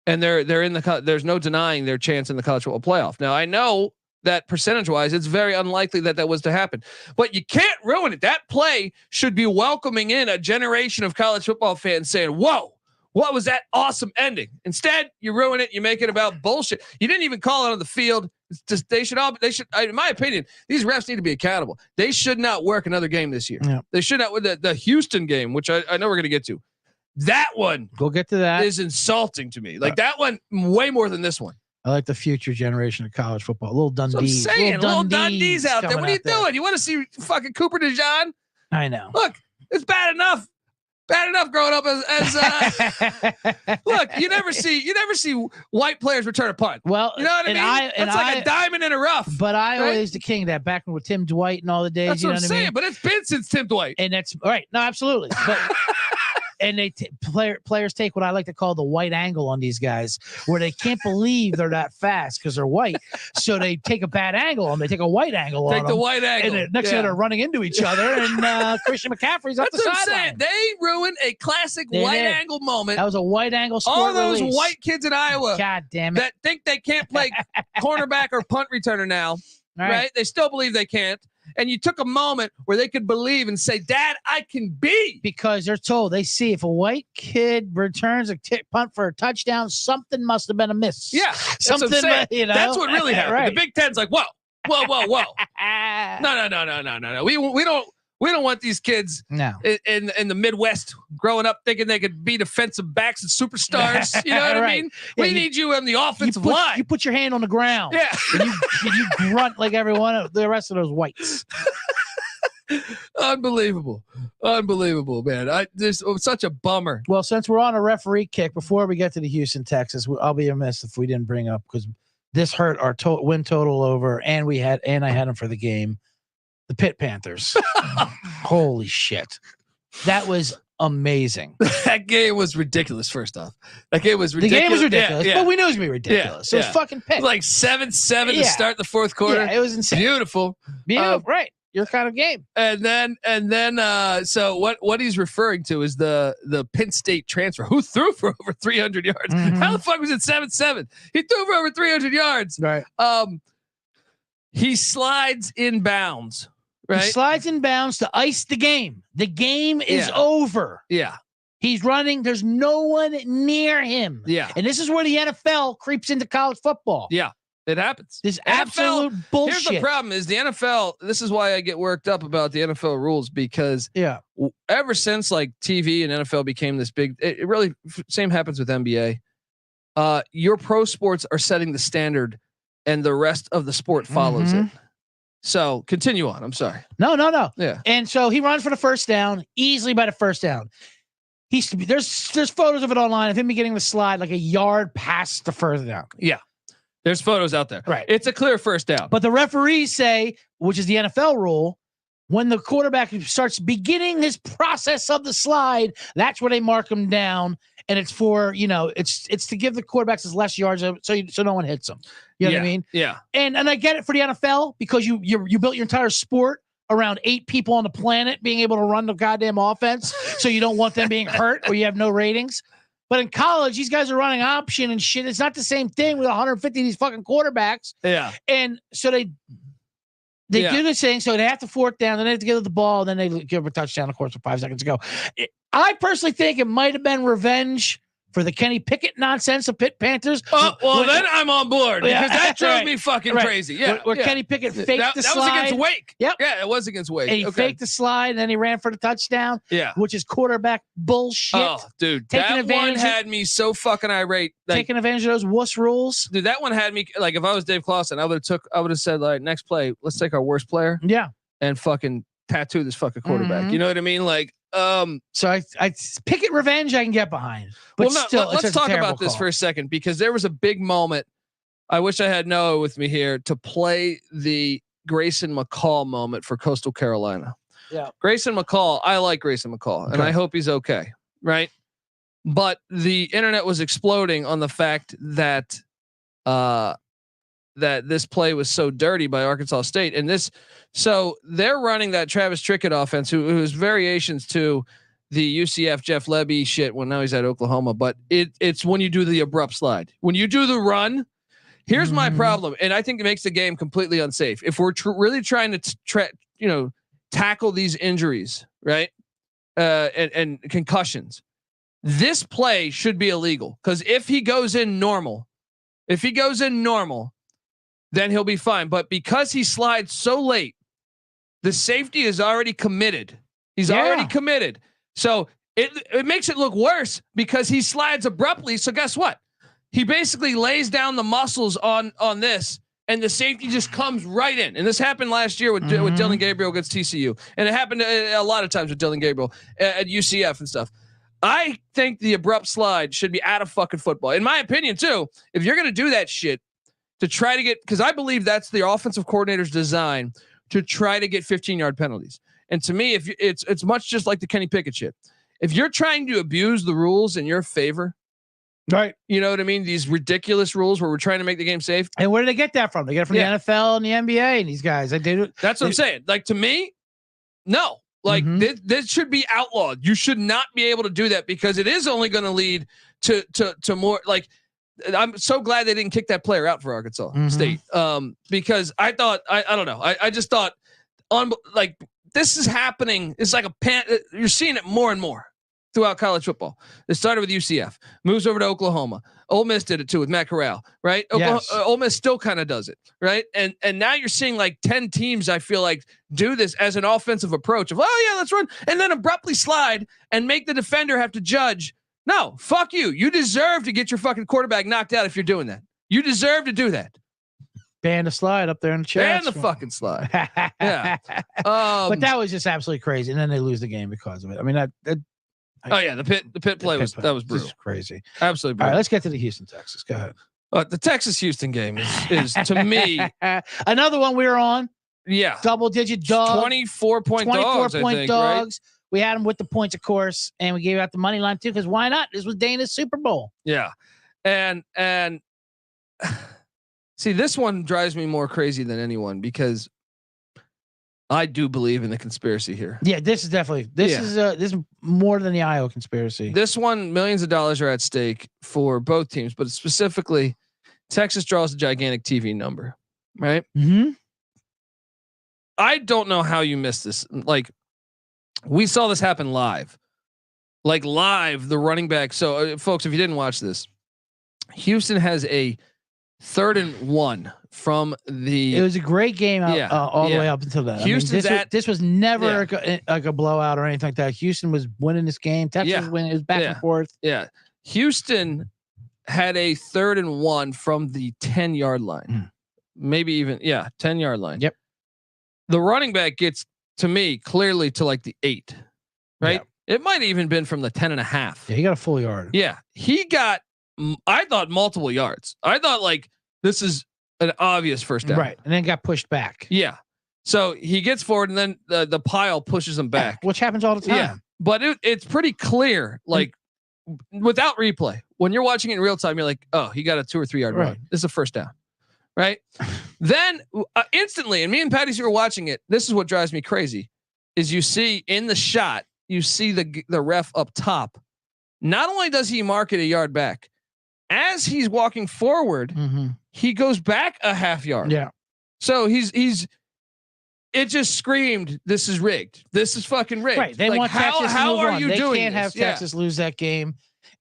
and they're in the. There's no denying their chance in the college football playoff. Now I know that percentage-wise, it's very unlikely that was to happen. But you can't ruin it. That play should be welcoming in a generation of college football fans saying, "Whoa, what was that awesome ending?" Instead, you ruin it. You make it about bullshit. You didn't even call it on the field. It's just they should, in my opinion, these refs need to be accountable. They should not work another game this year. Yeah. They should not. With the Houston game, which I know we're going to get to. That one We'll get to that. is insulting to me. Like that one, way more than this one. I like the future generation of college football. Little So I'm Dundee. saying, little Dundee's out there. What are you doing? You want to see fucking Cooper DeJean? I know. Look, it's bad enough. Bad enough growing up as look. You never see white players return a punt. Well, You know what I mean? That's like a diamond in a rough. But I right? always the king of that back with Tim Dwight and all the days. That's you what know I'm what I saying. mean? But it's been since Tim Dwight. And that's all right. No, absolutely. But and they players take what I like to call the white angle on these guys, where they can't believe they're that fast because they're white. So they take a bad angle on them. They take a white angle on Take the them. white angle. And then next thing they're running into each other, and Christian McCaffrey's up the That's what I'm saying. sideline. They ruined a classic They white did. angle moment. That was a white angle score All those release. white kids in Iowa God damn it! that think they can't play cornerback or punt returner now, All right? They still believe they can't. And you took a moment where they could believe and say, "Dad, I can be." Because they're told they see if a white kid returns a punt for a touchdown, something must have been amiss. Yeah, that's something. what I'm saying. You know? That's what really happened. Right. The Big Ten's like, whoa. No. We don't want these kids No. in the Midwest growing up thinking they could be defensive backs and superstars. You know what I Right. mean? Yeah, We need you on the offensive you line. put your hand on the ground. Yeah. And you grunt like everyone of the rest of those whites. Unbelievable, man. This was such a bummer. Well, since we're on a referee kick, before we get to the Houston, Texas, I'll be amiss if we didn't bring up, because this hurt our win total over, and I had them for the game. The Pitt Panthers. Holy shit. That was amazing. That game was ridiculous. First off, that game was The ridiculous. game was ridiculous, Yeah, but we knew it was going to be ridiculous. Yeah, It was fucking Pitt. It was like 7-7 to Yeah. start the fourth quarter. Yeah, it was insane. Beautiful. Right. Your kind of game. And then so what he's referring to is the Penn State transfer who threw for over 300 yards. Mhm. How the fuck was it 7-7? He threw for over 300 yards. Right. He slides inbounds, He right? slides in bounds to ice the game. The game is Yeah. over. Yeah. He's running. There's no one near him. Yeah. And this is where the NFL creeps into college football. Yeah. It happens. This NFL absolute bullshit. Here's the problem is the NFL, this is why I get worked up about the NFL rules, because Yeah. ever since like TV and NFL became this big, it really same happens with NBA. Your pro sports are setting the standard and the rest of the sport follows it. So continue on. I'm sorry. No. Yeah. And so he runs for the first down, easily by the first down. There's photos of it online of him beginning to slide like a yard past the first down. Yeah. There's photos out there. Right. It's a clear first down. But the referees say, which is the NFL rule, when the quarterback starts beginning his process of the slide, that's where they mark him down. And it's for, it's to give the quarterbacks as less yards so no one hits them. You know what I mean? Yeah. And I get it for the NFL because you built your entire sport around 8 people on the planet being able to run the goddamn offense. So you don't want them being hurt or you have no ratings. But in college, these guys are running option and shit. It's not the same thing with 150 of these fucking quarterbacks. Yeah. And so they do this thing. So they have to fourth down. Then they have to get the ball. Then they give a touchdown, of course, with 5 seconds to go. I personally think it might have been revenge for the Kenny Pickett nonsense of Pitt Panthers. Then I'm on board because Yeah, that drove right, me fucking right. crazy. Yeah. Where yeah. Kenny Pickett faked that the was slide. against Wake. Yep. Yeah, it was against Wake. And he faked the slide, and then he ran for the touchdown, Yeah. which is quarterback bullshit. Oh, dude, Taking that one advantage of- had me so fucking irate. Like, Taking advantage of those wuss rules. dude, that one had me like if I was Dave Clawson, I would have said like next play, let's take our worst player Yeah. and fucking tattoo this fucking quarterback. Mhm. You know what I mean? Like, So I Pickett revenge I can get behind. But still, let's talk about this for a second because there was a big moment. I wish I had Noah with me here to play the Grayson McCall moment for Coastal Carolina. Yeah. Grayson McCall, I like Grayson McCall, and I hope he's okay, right? But the internet was exploding on the fact that that this play was so dirty by Arkansas State, and so they're running that Travis Trickett offense, who is variations to the UCF Jeff Lebby shit when now he's at Oklahoma, but it's when you do the abrupt slide. When you do the run, here's my problem, and I think it makes the game completely unsafe. If we're really trying to tackle these injuries, right? And concussions, this play should be illegal, because if he goes in normal, then he'll be fine. But because he slides so late, the safety is already committed. He's already committed. So it makes it look worse because he slides abruptly. So guess what? He basically lays down the muscles on this, and the safety just comes right in. And this happened last year with Dillon Gabriel against TCU. And it happened a lot of times with Dillon Gabriel at UCF and stuff. I think the abrupt slide should be out of fucking football. In my opinion, too, if you're going to do that shit to try to get, because I believe that's the offensive coordinator's design, to try to get 15-yard penalties. And to me, if it's much just like the Kenny Pickett shit. If you're trying to abuse the rules in your favor, right? You know what I mean? These ridiculous rules where we're trying to make the game safe. And where did they get that from? They get it from the NFL and the NBA and these guys. That's what I'm saying. Like, to me, no. Like this should be outlawed. You should not be able to do that, because it is only going to lead to more. Like, I'm so glad they didn't kick that player out for Arkansas State. Because I thought I don't know. I just thought like this is happening. It's like you're seeing it more and more throughout college football. It started with UCF, moves over to Oklahoma. Ole Miss did it too with Matt Corral, right? Ole Miss still kind of does it, right? And now you're seeing like 10 teams, I feel like, do this as an offensive approach of, oh yeah, let's run, and then abruptly slide and make the defender have to judge. No, fuck you. You deserve to get your fucking quarterback knocked out if you're doing that. You deserve to do that. Ban the slide up there in the chat. Ban the fucking slide. Yeah. But that was just absolutely crazy. And then they lose the game because of it. I mean, the pit play was brutal. Crazy. Absolutely brutal. All right, let's get to the Houston, Texas. Go ahead. The Texas-Houston game is to me another one we were on. Yeah. Double-digit dogs. 24-point dogs, I think, dogs. Right? We had them with the points, of course, and we gave out the money line too, because why not? This was Dana's Super Bowl. Yeah. And see, this one drives me more crazy than anyone, because I do believe in the conspiracy here. Yeah, this is definitely this is more than the Iowa conspiracy. This one, millions of dollars are at stake for both teams, but specifically, Texas draws a gigantic TV number, right? I don't know how you missed this. Like, we saw this happen live. Like, live, the running back. So, folks, if you didn't watch this, Houston has a 3rd and 1 from the. It was a great game all the way up until that. Houston's this was never like a blowout or anything like that. Houston was winning this game. Texas was winning. It was back and forth. Yeah. Houston had a 3rd and 1 from the 10-yard line. Maybe even, 10-yard line. Yep. The running back gets, to me, clearly to like the 8, right? Yeah. It might have even been from the 10.5. Yeah, he got a full yard. Yeah. He got, I thought, multiple yards. I thought, like, this is an obvious first down. Right. And then got pushed back. Yeah. So he gets forward, and then the pile pushes him back. Which happens all the time. Yeah. But it's pretty clear, like, without replay, when you're watching it in real time, you're like, oh, he got a 2 or 3 yard run. This is a first down. Right. Then instantly, and me and Patty were watching it. This is what drives me crazy, is you see in the shot, you see the ref up top. Not only does he mark it a yard back, as he's walking forward, he goes back a half yard. Yeah. So it just screamed, this is rigged. This is fucking rigged. Right. They want Texas to move on. They can't have Texas lose that game.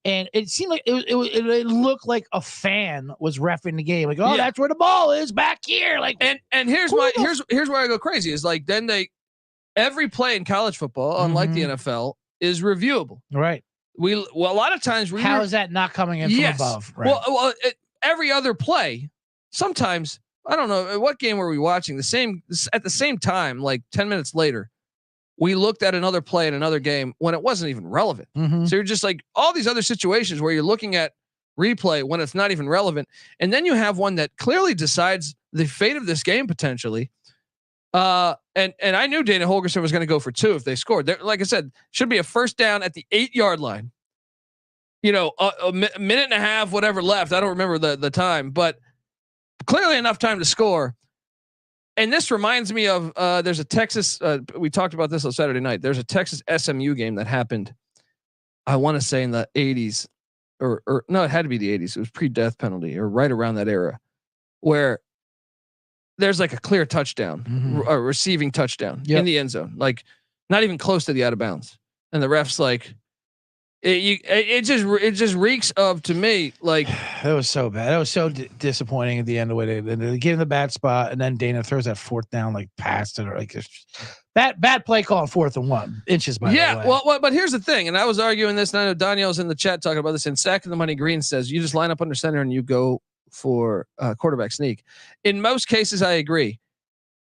And it seemed like it looked like a fan was reffing the game. Like, oh, that's where the ball is, back here. Like, and here's where I go crazy is, like, then every play in college football, unlike the NFL, is reviewable. Right. A lot of times how is that not coming in from above? Right. Well, every other play, sometimes, I don't know what game were we watching, at the same time, like 10 minutes later, we looked at another play in another game when it wasn't even relevant. So you're just like, all these other situations where you're looking at replay when it's not even relevant. And then you have one that clearly decides the fate of this game potentially. And I knew Dana Holgorsen was going to go for 2 if they scored. Like I said, should be a first down at the 8-yard line. You know, a minute and a half, whatever left. I don't remember the time, but clearly enough time to score. And this reminds me of there's a Texas. We talked about this on Saturday night. There's a Texas SMU game that happened I want to say in the 80s, or no, it had to be the 80s. It was pre-death penalty or right around that era, where there's like a clear touchdown, a receiving touchdown in the end zone, like not even close to the out of bounds, and the refs like. It just reeks of, to me, like that was so bad. That was so disappointing at the end of it. They get in the bad spot, and then Dana throws that fourth down like past it, or like bad play call on 4th and 1 inches by the way. Well, but here's the thing, and I was arguing this, and I know Danielle's in the chat talking about this. In Sack of the Money, Green says you just line up under center and you go for quarterback sneak. In most cases, I agree.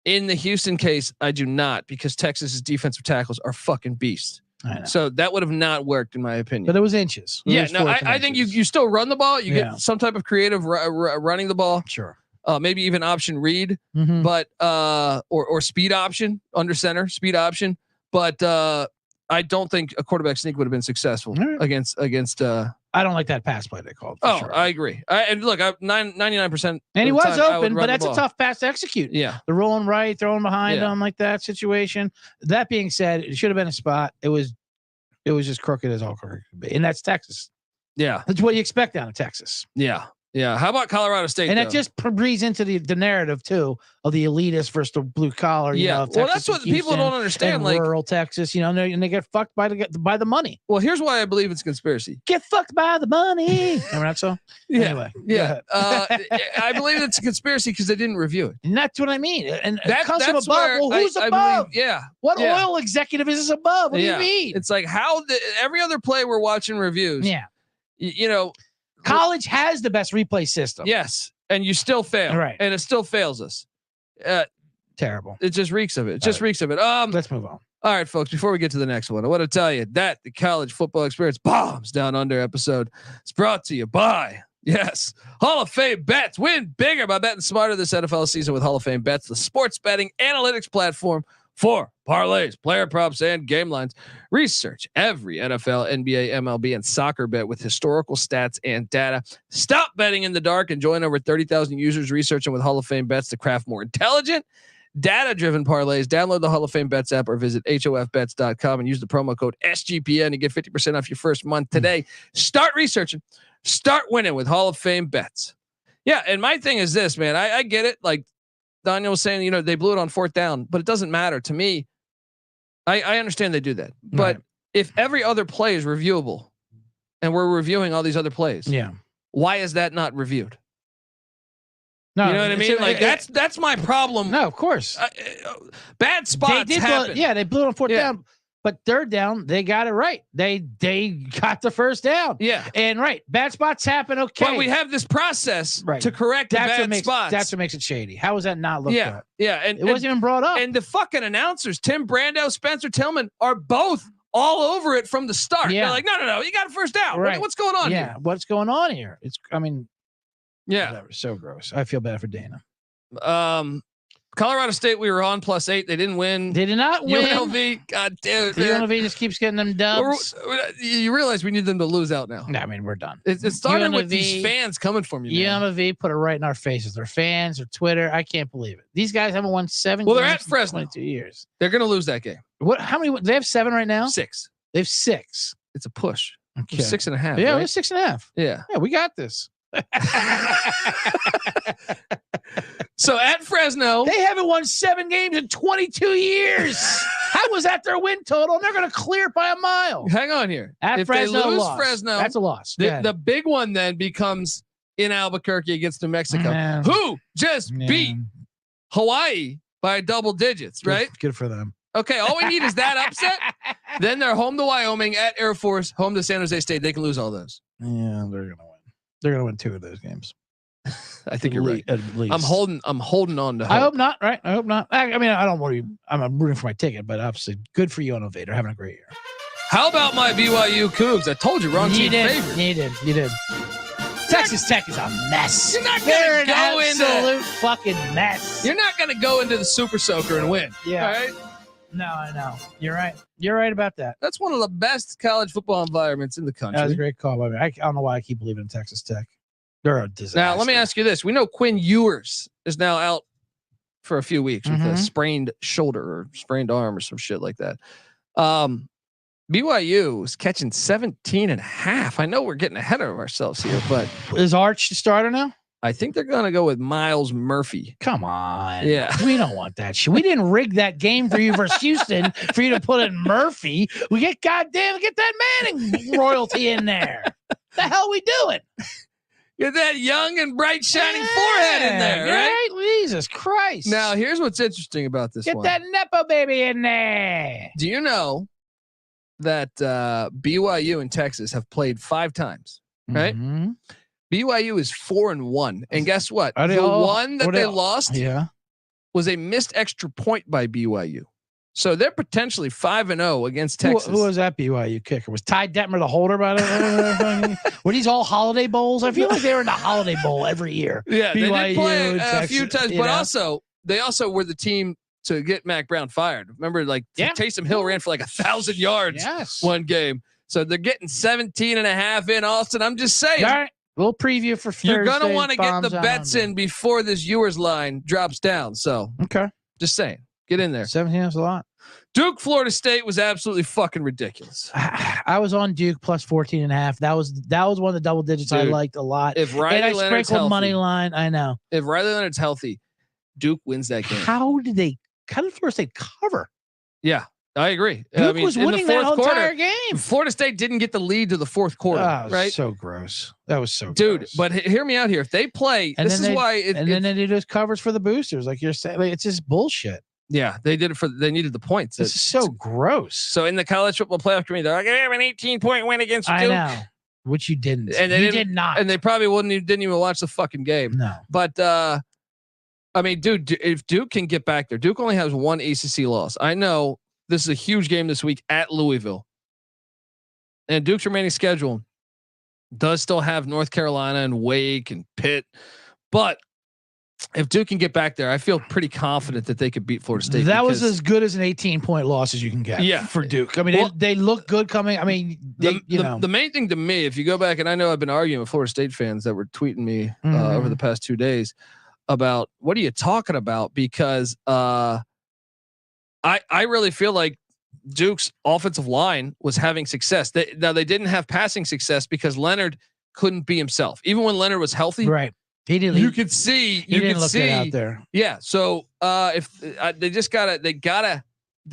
In the Houston case, I do not, because Texas's defensive tackles are fucking beasts. So that would have not worked in my opinion. But it was inches. I think you still run the ball. You get some type of creative running the ball. Sure. Maybe even option read, but or speed option under center, speed option. But I don't think a quarterback sneak would have been successful against. I don't like that pass play they called. Sure. I agree. And look, 99%. And he was open, but that's a tough pass to execute. Yeah, the rolling right, throwing behind him like that situation. That being said, it should have been a spot. It was just crooked as all crooked could be, and that's Texas. Yeah, that's what you expect out of Texas. Yeah. Yeah. How about Colorado State? And that just breathes into the narrative too of the elitist versus the blue collar. You know, well, that's what people don't understand. Like rural Texas, and they get fucked by the money. Well, here's why I believe it's a conspiracy. Get fucked by the money. Remember that song? Yeah. Anyway, I believe it's a conspiracy because they didn't review it. And that's what I mean. And that comes from above. Well, who's above? What oil executive is above? What do you mean? It's like every other play we're watching reviews. Yeah. College has the best replay system. Yes. And you still fail. Right. And it still fails us. Terrible. It just reeks of it. Reeks of it. Let's move on. All right, folks, before we get to the next one, I want to tell you that the College Football Experience Bombs Down Under episode is brought to you by, Hall of Fame Bets. Win bigger by betting smarter this NFL season with Hall of Fame Bets, the sports betting analytics platform for parlays, player props, and game lines. Research every NFL, NBA, MLB, and soccer bet with historical stats and data. Stop betting in the dark and join over 30,000 users researching with Hall of Fame Bets to craft more intelligent, data-driven parlays. Download the Hall of Fame Bets app or visit hofbets.com and use the promo code SGPN to get 50% off your first month today. Start researching. Start winning with Hall of Fame Bets. Yeah, and my thing is this, man. I get it. Like Daniel was saying, they blew it on 4th down, but it doesn't matter to me. I understand they do that, but if every other play is reviewable and we're reviewing all these other plays, why is that not reviewed? No, you know what I mean? Like that's my problem. No, of course. Bad spots happen. They blew it on 4th down. But 3rd down, they got it right. They got the 1st down. Yeah. And bad spots happen. Okay. But we have this process to correct bad spots. That's what makes it shady. How was that not looked at? Yeah. And it wasn't even brought up. And the fucking announcers, Tim Brando, Spencer Tillman, are both all over it from the start. Yeah. They're like, no, you got a 1st down. Right. What's going on here? Yeah. What's going on here? Whatever. So gross. I feel bad for Dana. Colorado State, we were on +8. They didn't win. They did not win. UNLV, God damn it. UNLV just keeps getting them dubs. You realize we need them to lose out now. I mean, we're done. It started with these fans coming from you. UNLV put it right in our faces. Their fans, their Twitter. I can't believe it. These guys haven't won 7 games. They're at Fresno. 22 years. They're going to lose that game. How many? They have 7 right now? 6. They have 6. It's a push. Okay. 6.5. Yeah, right? It's 6.5. Yeah. Yeah, we got this. So at Fresno, they haven't won 7 games in 22 years. How was that their win total? And they're going to clear it by a mile. Hang on here. If Fresno they lose lost, Fresno, that's a loss. The big one then becomes in Albuquerque against New Mexico, who just beat Hawaii by double digits, right? Good for them. Okay, all we need is that upset. Then they're home to Wyoming, at Air Force, home to San Jose State. They can lose all those. Yeah, they're going to win. They're going to win 2 of those games. I think you're right. At least. I'm holding on to hope. I hope not. Right? I hope not. I mean, I don't worry. I'm rooting for my ticket, but obviously, good for you, UNLV. They're having a great year. How about my BYU Cougs? I told you, wrong team favorite. You did. Texas Tech is a mess. You're not going to go into absolute fucking mess. You're not going to go into the Super Soaker and win. Yeah. All right. No, I know. You're right. You're right about that. That's one of the best college football environments in the country. That was a great call by me. I don't know why I keep believing in Texas Tech. They're a disaster. Now, let me ask you this. We know Quinn Ewers is now out for a few weeks with a sprained shoulder or sprained arm or some shit like that. BYU is catching 17.5. I know we're getting ahead of ourselves here, but Is Arch the starter now? I think they're going to go with Miles Murphy. Come on. Yeah. We don't want that shit. We didn't rig that game for you versus Houston for you to put in Murphy. We get get that Manning royalty in there. The hell we doing? Get that young and bright shining forehead in there, right? Jesus Christ. Now, here's what's interesting about this get one. that Nepo baby in there. Do you know that BYU and Texas have played 5 times, right? Mhm. BYU is 4-1. And guess what? Are they The all- one that are they they- lost Yeah. was a missed extra point by BYU. So they're potentially 5-0 against Texas. Who was that BYU kicker? Was Ty Detmer the holder by the Were these all holiday bowls? I feel like they were in the holiday bowl every year. Yeah, they did BYU, play a Texas, few times, you but know? they also were the team to get Mac Brown fired. Remember, like Yeah. Taysom Hill ran for like 1,000 yards Yes. one game. So they're getting 17.5 in Austin. I'm just saying. All right. Little preview for Thursday. You're going to want to get the Bombs out bets on in before this Ewers line drops down. So them. Okay. just saying, get in there. 17 is a lot. Duke, Florida State was absolutely fucking ridiculous. I was on Duke plus 14.5. That was one of the double digits I Dude, liked a lot. If And Riley I Leonard's sprinkled healthy, money line. I know. if Riley Leonard's healthy, Duke wins that game. How did Florida State cover? Yeah, I agree. Duke I was in the winning that fourth whole quarter, entire game. Florida State didn't get the lead to the fourth quarter, Oh, right? So gross. That was so Dude, gross. but hear me out here. If they play, And this then is they- why. then they do those covers for the boosters, like you're saying. Like, it's just bullshit. Yeah, they did it for. They needed the points. This is so gross. So in the college football playoff committee, they're like, "I have an 18-point win against Duke," I know, which you didn't. And they you didn't- did not. and they probably didn't even watch the fucking game. No. But I mean, dude, if Duke can get back there, Duke only has one ACC loss. I know this is a huge game this week at Louisville, and Duke's remaining schedule does still have North Carolina and Wake and Pitt, but if Duke can get back there, I feel pretty confident that they could beat Florida State. That was because as good as an 18-point loss as you can get. Yeah. For Duke. I mean, Well, they look good coming. I mean, the main thing to me, if you go back, and I know I've been arguing with Florida State fans that were tweeting me Mhm. over the past 2 days about what are you talking about? Because I really feel like Duke's offensive line was having success. They didn't have passing success because Leonard couldn't be himself. Even when Leonard was healthy, right. He didn't. you could see. He You didn't could look good see. out there. Yeah. So if they just they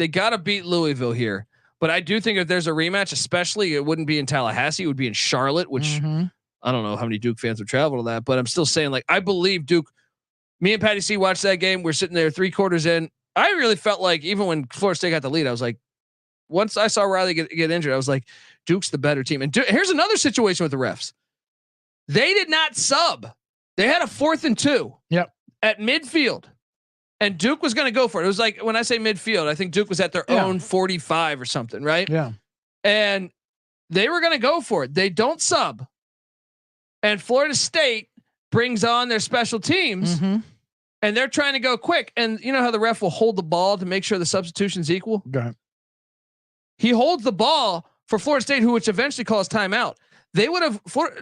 gotta beat Louisville here. But I do think if there's a rematch, especially it wouldn't be in Tallahassee, it would be in Charlotte, which Mhm. I don't know how many Duke fans would travel to that, but I'm still saying, like, I believe Duke. Me and Patty C watched that game. We're sitting there 3/4 in. I really felt like even when Florida State got the lead, I was like, once I saw Riley get injured, I was like, Duke's the better team. And here's another situation with the refs. They did not sub. They had a 4th and 2. Yep. At midfield. And Duke was going to go for it. It was like, when I say midfield, I think Duke was at their own 45 or something, right? Yeah. And they were going to go for it. They don't sub. And Florida State brings on their special teams Mhm. and they're trying to go quick. And you know how the ref will hold the ball to make sure the substitution's equal? Right. He holds the ball for Florida State, which eventually calls timeout. They would have,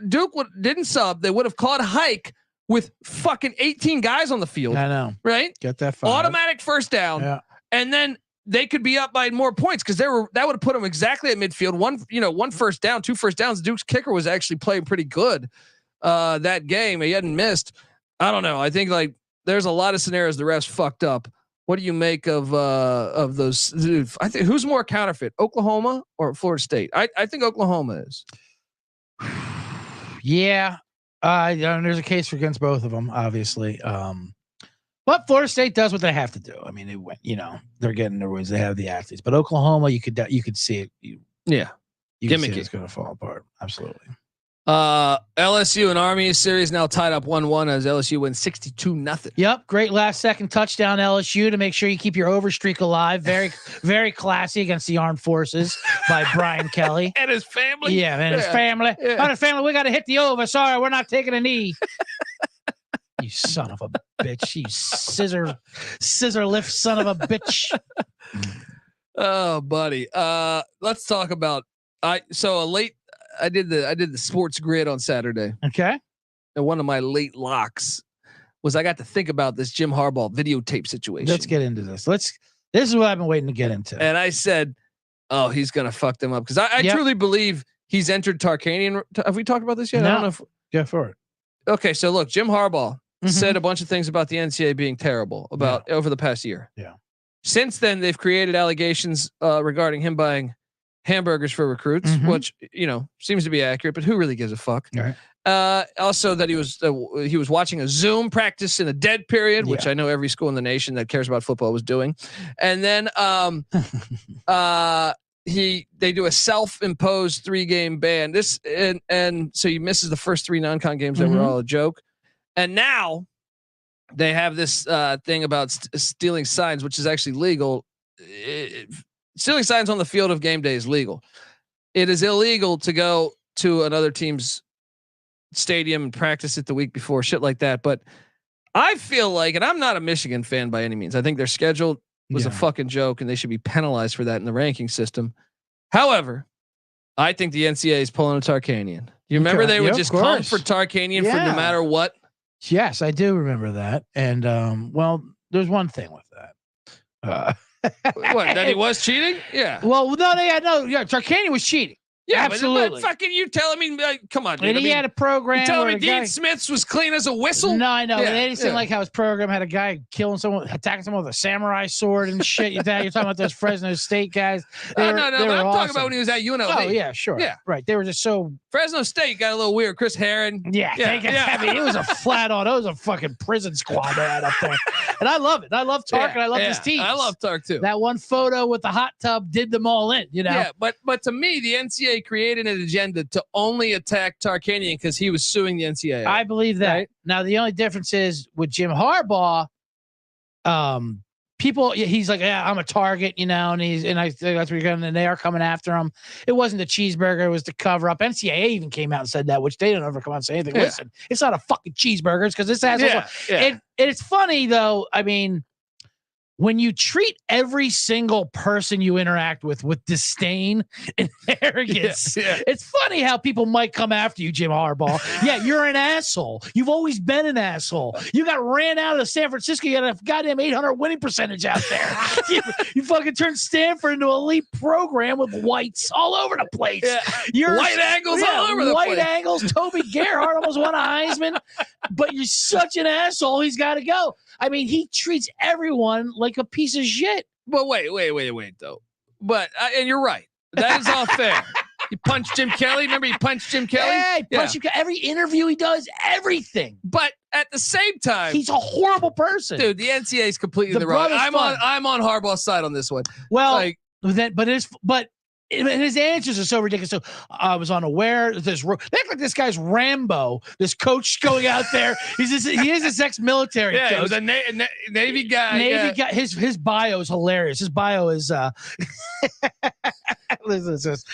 Duke didn't sub. They would have called Hike with fucking 18 guys on the field, I know. right? Get that five. Automatic first down. Yeah. And then they could be up by more points because that would have put them exactly at midfield. One first down, 2 first downs. Duke's kicker was actually playing pretty good that game. He hadn't missed. I don't know. I think like there's a lot of scenarios the refs fucked up. What do you make of those? Dude, I think who's more counterfeit, Oklahoma or Florida State? I think Oklahoma is. Yeah. There's a case against both of them, obviously. But Florida State does what they have to do. I mean, they went, they're getting their ways. They have the athletes, but Oklahoma, you could see it. Yeah. You can see Gimmicky. it's going to fall apart. Absolutely. LSU and Army series now tied up 1-1 as LSU wins 62-0. Yep. Great last second touchdown LSU to make sure you keep your over streak alive. Very, very classy against the armed forces by Brian Kelly. And his family. Yeah, and his Yeah. family. Yeah. Oh, the family, we got to hit the over. Sorry, we're not taking a knee. You son of a bitch. You scissor lift son of a bitch. Oh, buddy. Let's talk about I did the sports grid on Saturday. Okay. And one of my late locks was I got to think about this Jim Harbaugh videotape situation. Let's get into this. This is what I've been waiting to get into. And I said, oh, he's gonna fuck them up because I Yep. truly believe he's entered Tarkanian. Have we talked about this yet? I don't No. know if, Go for it. okay, so look, Jim Harbaugh Mhm. said a bunch of things about the NCAA being terrible about over the past year. Yeah. Since then, they've created allegations regarding him buying hamburgers for recruits, Mhm. which seems to be accurate, but who really gives a fuck? Right. Also, that he was watching a Zoom practice in a dead period, which Yeah. I know every school in the nation that cares about football was doing, and then they do a self-imposed 3-game ban. This and so he misses the first 3 non-con games that were Mhm. all a joke, and now they have this thing about stealing signs, which is actually legal. Stealing signs on the field of game day is legal. It is illegal to go to another team's stadium and practice it the week before, shit like that. But I feel like, and I'm not a Michigan fan by any means, I think their schedule was a Yeah. fucking joke and they should be penalized for that in the ranking system. However, I think the NCAA is pulling a Tarkanian. You remember Okay. they would Yeah, of just come course. for Tarkanian for Yeah. no matter what? Yes, I do remember that. And well, there's one thing with that. What, that he was cheating? Yeah. Well, no, Tarkanian was cheating. Yeah, absolutely. But fucking you telling me, come on, dude. And he had a program. you telling where me the guy- Dean Smith's was clean as a whistle? No, I know. Yeah, They didn't seem yeah. like how his program had a guy killing someone, attacking someone with a samurai sword and shit. You're talking about those Fresno State guys. No, They but were I'm talking awesome. about when he was at UNLV. Oh yeah, sure. Yeah. Right. They were just so. Fresno State got a little weird. Chris Herron. Yeah. I mean, it was a flat on. It was a fucking prison squad they had up there, and I love it. I love Tark and I love his team. I love Tark too. That one photo with the hot tub did them all in. You know. Yeah, but to me, the NCAA created an agenda to only attack Tarkanian because he was suing the NCAA. I believe that. Right. Now the only difference is with Jim Harbaugh, people he's like, yeah, I'm a target, and I think that's where you're going, and they are coming after him. It wasn't the cheeseburger, it was the cover up. NCAA even came out and said that, which they don't ever come out and say anything. Yeah. Listen, it's not a fucking cheeseburger, it's because this has yeah. it's funny though. I mean, when you treat every single person you interact with disdain and arrogance, Yeah. it's funny how people might come after you, Jim Harbaugh. Yeah, you're an asshole. You've always been an asshole. You got ran out of San Francisco. You got a goddamn 800 winning percentage out there. you fucking turned Stanford into an elite program with whites all over the place. Yeah. You're White angles all over the white place. angles. Toby Gerhardt almost won a Heisman, but you're such an asshole. He's got to go. I mean, he treats everyone like a piece of shit. But wait, though. But and you're right. That is all fair. He punched Jim Kelly. Remember, he punched Jim Kelly. Hey, every interview he does, everything. But at the same time, He's a horrible person, dude, the NCAA is completely The the wrong. brother's I'm on Harbaugh's side on this one. Well, Like, and his answers are so ridiculous. So I was unaware. They act like this guy's Rambo. This coach going out there. He is this ex-military yeah, coach. it was a Navy guy. Navy yeah. guy. His bio is hilarious. His bio is listen to this.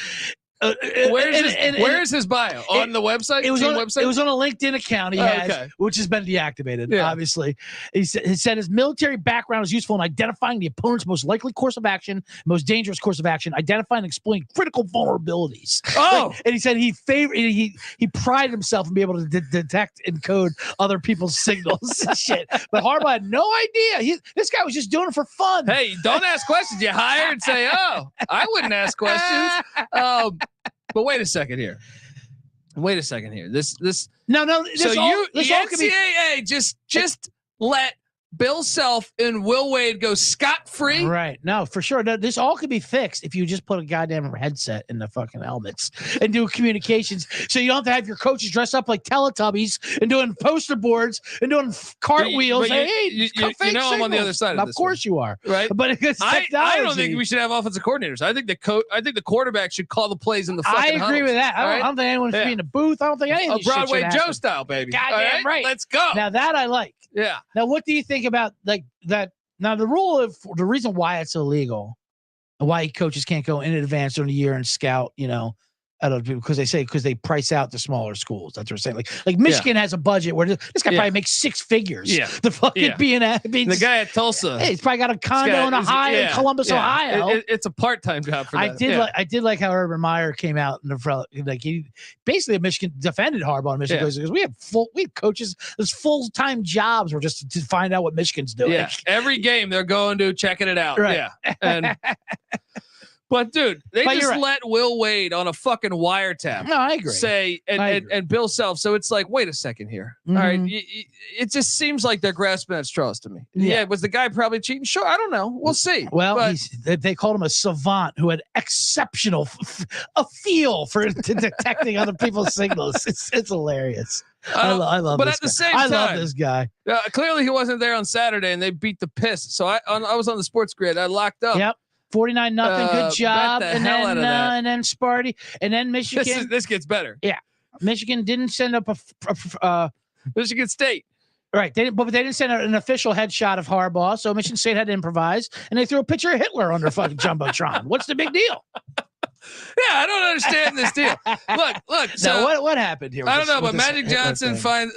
Where is his bio on the website? It was Team on, website. it was on a LinkedIn account he has, okay. which has been deactivated, Yeah. obviously. He said his military background is useful in identifying the opponent's most likely course of action, most dangerous course of action, identifying and exploiting critical vulnerabilities. Oh. And he said he prided himself in being able to detect and code other people's signals and shit. But Harbaugh had no idea. This guy was just doing it for fun. Hey, don't ask questions. You hire and say, "Oh, I wouldn't ask questions." But wait a second here. This. No. So the this all could be NCAA just let Bill Self and Will Wade go scot-free. right. No, for sure. No, this all could be fixed if you just put a goddamn headset in the fucking helmets and do communications. So you don't have to have your coaches dressed up like Teletubbies and doing poster boards and doing cartwheels. But Hey, you fake know I'm on the signals. other side of Of this course you are. Right? But it's I technology. don't think we should have offensive coordinators. I think the quarterback should call the plays in the fucking I agree huddles. with that. All I don't think anyone should Yeah. be in the booth. I don't think any of A this shit should Broadway happen. Joe style, baby. Goddamn All right. Let's go. Now that I like. Yeah. Now, what do you think about like that? Now, the reason why it's illegal, and why coaches can't go in advance during the year and scout, because they price out the smaller schools. That's what they're saying. Like Michigan has a budget where this guy probably makes 6 figures. Yeah. The fucking Yeah. being The guy at Tulsa. Hey, he's probably got a condo in Ohio, in Columbus, Ohio. It's a part-time job for that. I did like how Urban Meyer came out in the front, like he basically Michigan defended Harbaugh in Michigan because we have coaches, there's full-time jobs. We're just to find out what Michigan's doing. Yeah. Every game they're going to checking it out. Right. Yeah. And But dude, they But just you're right. let Will Wade on a fucking wiretap No, I agree. say I and agree. Bill Self. So it's like, wait a second here. All right, Mhm. it just seems like they're grasping at straws to me. Yeah. Yeah, was the guy probably cheating? Sure, I don't know. We'll see. Well, But- they called him a savant who had exceptional a feel for detecting other people's signals. It's hilarious. I love but this at the guy. same I love time- this guy. clearly he wasn't there on Saturday, and they beat the piss. So I was on the sports grid. I locked up. Yep. 49-0. Bet Good job. the And hell then, out of that. and then Sparty. And then Michigan. This gets better. Michigan didn't send up Michigan State. right. But they didn't send out an official headshot of Harbaugh. So Michigan State had to improvise, and they threw a picture of Hitler on their fucking jumbotron. What's the big deal? Yeah, I don't understand this deal. Look. So Now, what happened here? I with don't know, this- but with this Magic Hitler Johnson thing? finds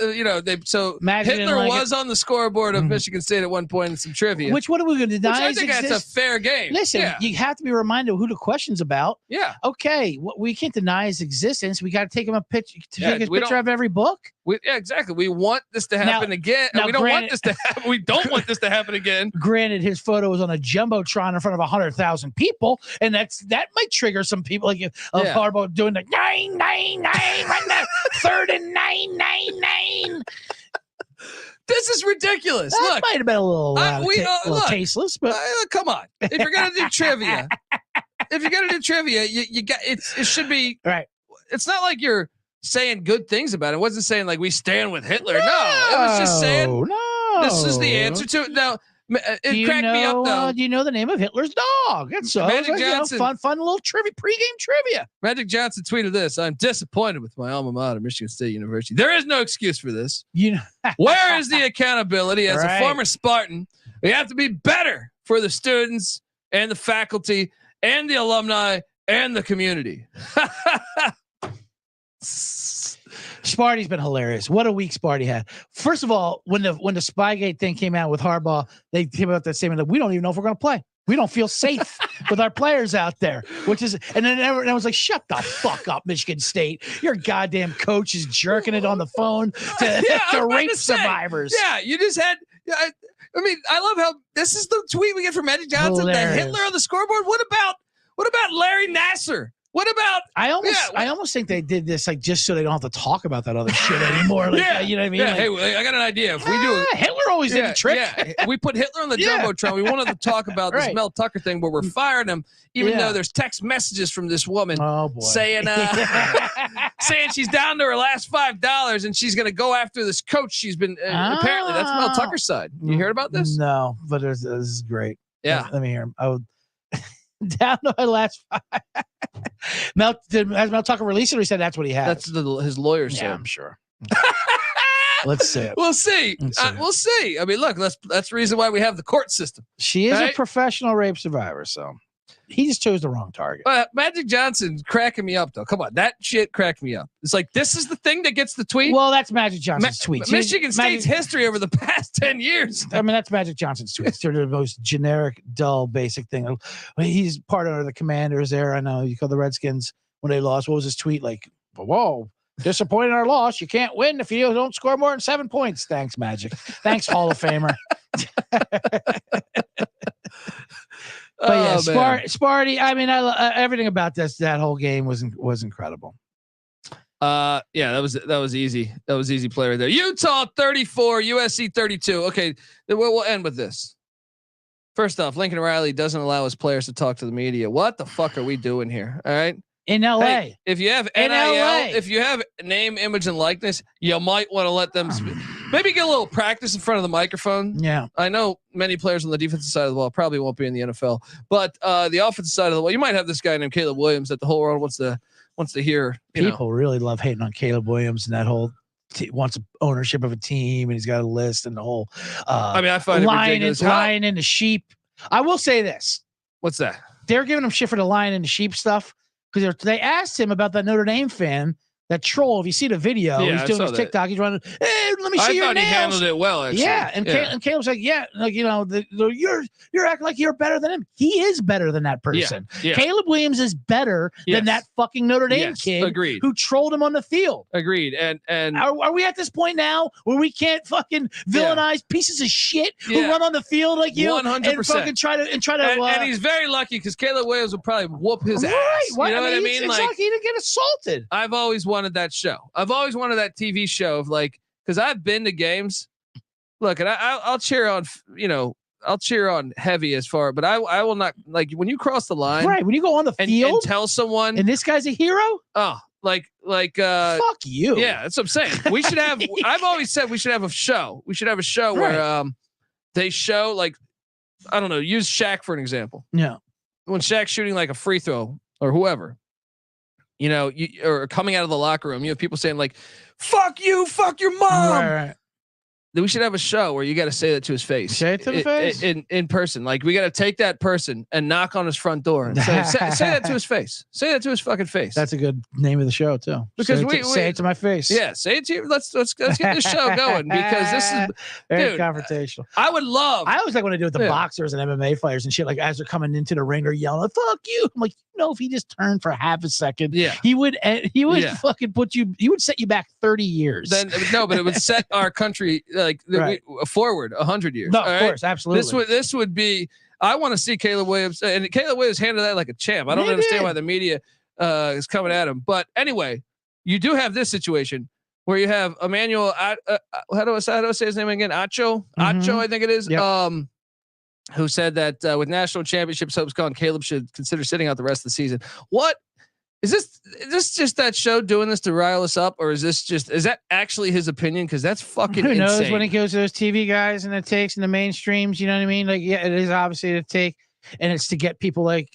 Magic didn't Hitler like was on the scoreboard of Mhm. Michigan State at one point in some trivia. Which what are we going to deny? I his think that's a existence? fair game. Listen, yeah, you have to be reminded of who the question's about. yeah. Okay, we can't deny his existence. We got to take him a picture, Yeah, take his we picture don't- of every book. Yeah, exactly. We want this to happen again. And now we don't want granted- this to happen. We don't want this to happen again. Granted, his photo was on a jumbotron in front of 100,000 people, and that might trigger some people like Yeah. Harbaugh doing the 999 right now, 3rd and 999. This is ridiculous. That Look, might have been a little, look, tasteless, but come on. If you're gonna do trivia, you got it should be right. It's not like you're saying good things about it. It wasn't saying like we stand with Hitler. No, it was just saying no. this is the answer to it. Now, it Do cracked me up though. Do you know the name of Hitler's dog? That's all. Magic Like, Johnson. Fun little pregame trivia. Magic Johnson tweeted this: "I'm disappointed with my alma mater, Michigan State University. There is no excuse for this. You know, Where is the accountability? As Right. a former Spartan, we have to be better for the students and the faculty and the alumni and the community." Sparty's been hilarious. What a week Sparty had. First of all, when the Spygate thing came out with Harbaugh, they came out that statement that we don't even know if we're going to play. We don't feel safe with our players out there, which is, and then everyone was like, shut the fuck up, Michigan State. Your goddamn coach is jerking it on the phone to, Yeah, I was to about rape to say, survivors. Yeah, you just had. I mean, I love how this is the tweet we get from Magic Johnson. The Hilarious. Hitler on the scoreboard. What about Larry Nasser? What about? I Yeah, almost think they did this like just so they don't have to talk about that other shit anymore. Like, Yeah, you know what I mean? Yeah, Like, hey, I got an idea. If we do, Hitler always did yeah, the trick. yeah, we put Hitler on the Yeah. jumbotron. We wanted to talk about this Right. Mel Tucker thing, but we're firing him, even Yeah. though there's text messages from this woman Oh boy. saying saying she's down to her last $5 and she's going to go after this coach. She's been apparently that's Mel Ah. Tucker's side. You heard about this? No, but this is great. Yeah. Let me hear him. I would down to my last five. Has Mel Tucker released it or he said that's what he has? That's his lawyer yeah, said. I'm sure. Let's see it. We'll see. Let's see. We'll see. I mean, look, that's the reason why we have the court system. She is a Right? professional rape survivor, so he just chose the wrong target. But Magic Johnson's cracking me up, though. Come on, that shit cracked me up. It's like this is the thing that gets the tweet. Well, that's Magic Johnson's tweets. Michigan State's history over the past 10 years. I mean, that's Magic Johnson's tweets. They're the most generic, dull, basic thing. He's part of the Commanders there. I know you call the Redskins when they lost. What was his tweet like? Whoa, disappointed in our loss. You can't win if you don't score more than 7 points. Thanks, Magic. Thanks, Hall of Famer. But yeah, man. Sparty. I mean, everything about that whole game was incredible. Yeah, that was easy. That was easy play right there. Utah 34, USC 32. Okay, we'll end with this. First off, Lincoln Riley doesn't allow his players to talk to the media. What the fuck are we doing here? All right. In LA. Hey, if you have In NIL, LA. if you have name, image, and likeness, you might want to let them maybe get a little practice in front of the microphone. Yeah. I know many players on the defensive side of the ball probably won't be in the NFL, but the offensive side of the ball, you might have this guy named Caleb Williams that the whole world wants to hear. People really love hating on Caleb Williams and that whole wants ownership of a team and he's got a list and the whole I mean, I find it ridiculous. lion and the sheep. I will say this. What's that? They're giving him shit for the lion and the sheep stuff because they asked him about that Notre Dame fan That troll. If you see the video, Yeah, he's I doing saw his that. TikTok. He's running. Hey, let me see I your thought nails. he handled it well. Actually. Yeah, and Caleb's like, yeah, like you're acting like you're better than him. He is better than that person. Yeah. Caleb Williams is better than that fucking Notre Dame kid Agreed. who trolled him on the field. Agreed. And Are we at this point now where we can't fucking villainize pieces of shit who run on the field like you 100%. and fucking try to and he's very lucky because Caleb Williams will probably whoop his ass. Right. You know what I mean? It's Like, like he didn't get assaulted. I've always wanted that show. I've always wanted that TV show of like, because I've been to games. Look, and I'll cheer on, I'll cheer on heavy as far, but I will not, like, when you cross the line, Right. When you go on the field and tell someone, and this guy's a hero, like fuck you. yeah, that's what I'm saying. We should have. I've always said we should have a show. We should have a show where they show, like, I don't know, use Shaq for an example. Yeah. When Shaq's shooting like a free throw or whoever, or coming out of the locker room, you have people saying like, "Fuck you, fuck your mom." Right. Then we should have a show where you got to say that to his face. Say it to the face in person. Like, we got to take that person and knock on his front door and say that to his face. Say that to his fucking face. That's a good name of the show too. Because say it to my face. Yeah, say it to you. Let's get this show going because this is very confrontational. I would love. I always like when I do it with the boxers and MMA fighters and shit. Like as they're coming into the ring, they're yelling, "Fuck you!" I'm like, if he just turned for half a second, he would fucking put you. He would set you back 30 years. Then but it would set our country like forward 100 years. No, of course, absolutely. This would be. I want to see Caleb Williams, and Caleb Williams handled that like a champ. I don't understand why the media is coming at him. But anyway, you do have this situation where you have Emmanuel. How do I say his name again? Acho, I think it is. Yep. Who said that with national championships hopes gone, Caleb should consider sitting out the rest of the season. What is this? Is this just that show doing this to rile us up, or is that actually his opinion? Because that's fucking who knows insane. When it goes to those TV guys and it takes in the mainstreams, you know what I mean? Like, yeah, it is obviously to take, and it's to get people like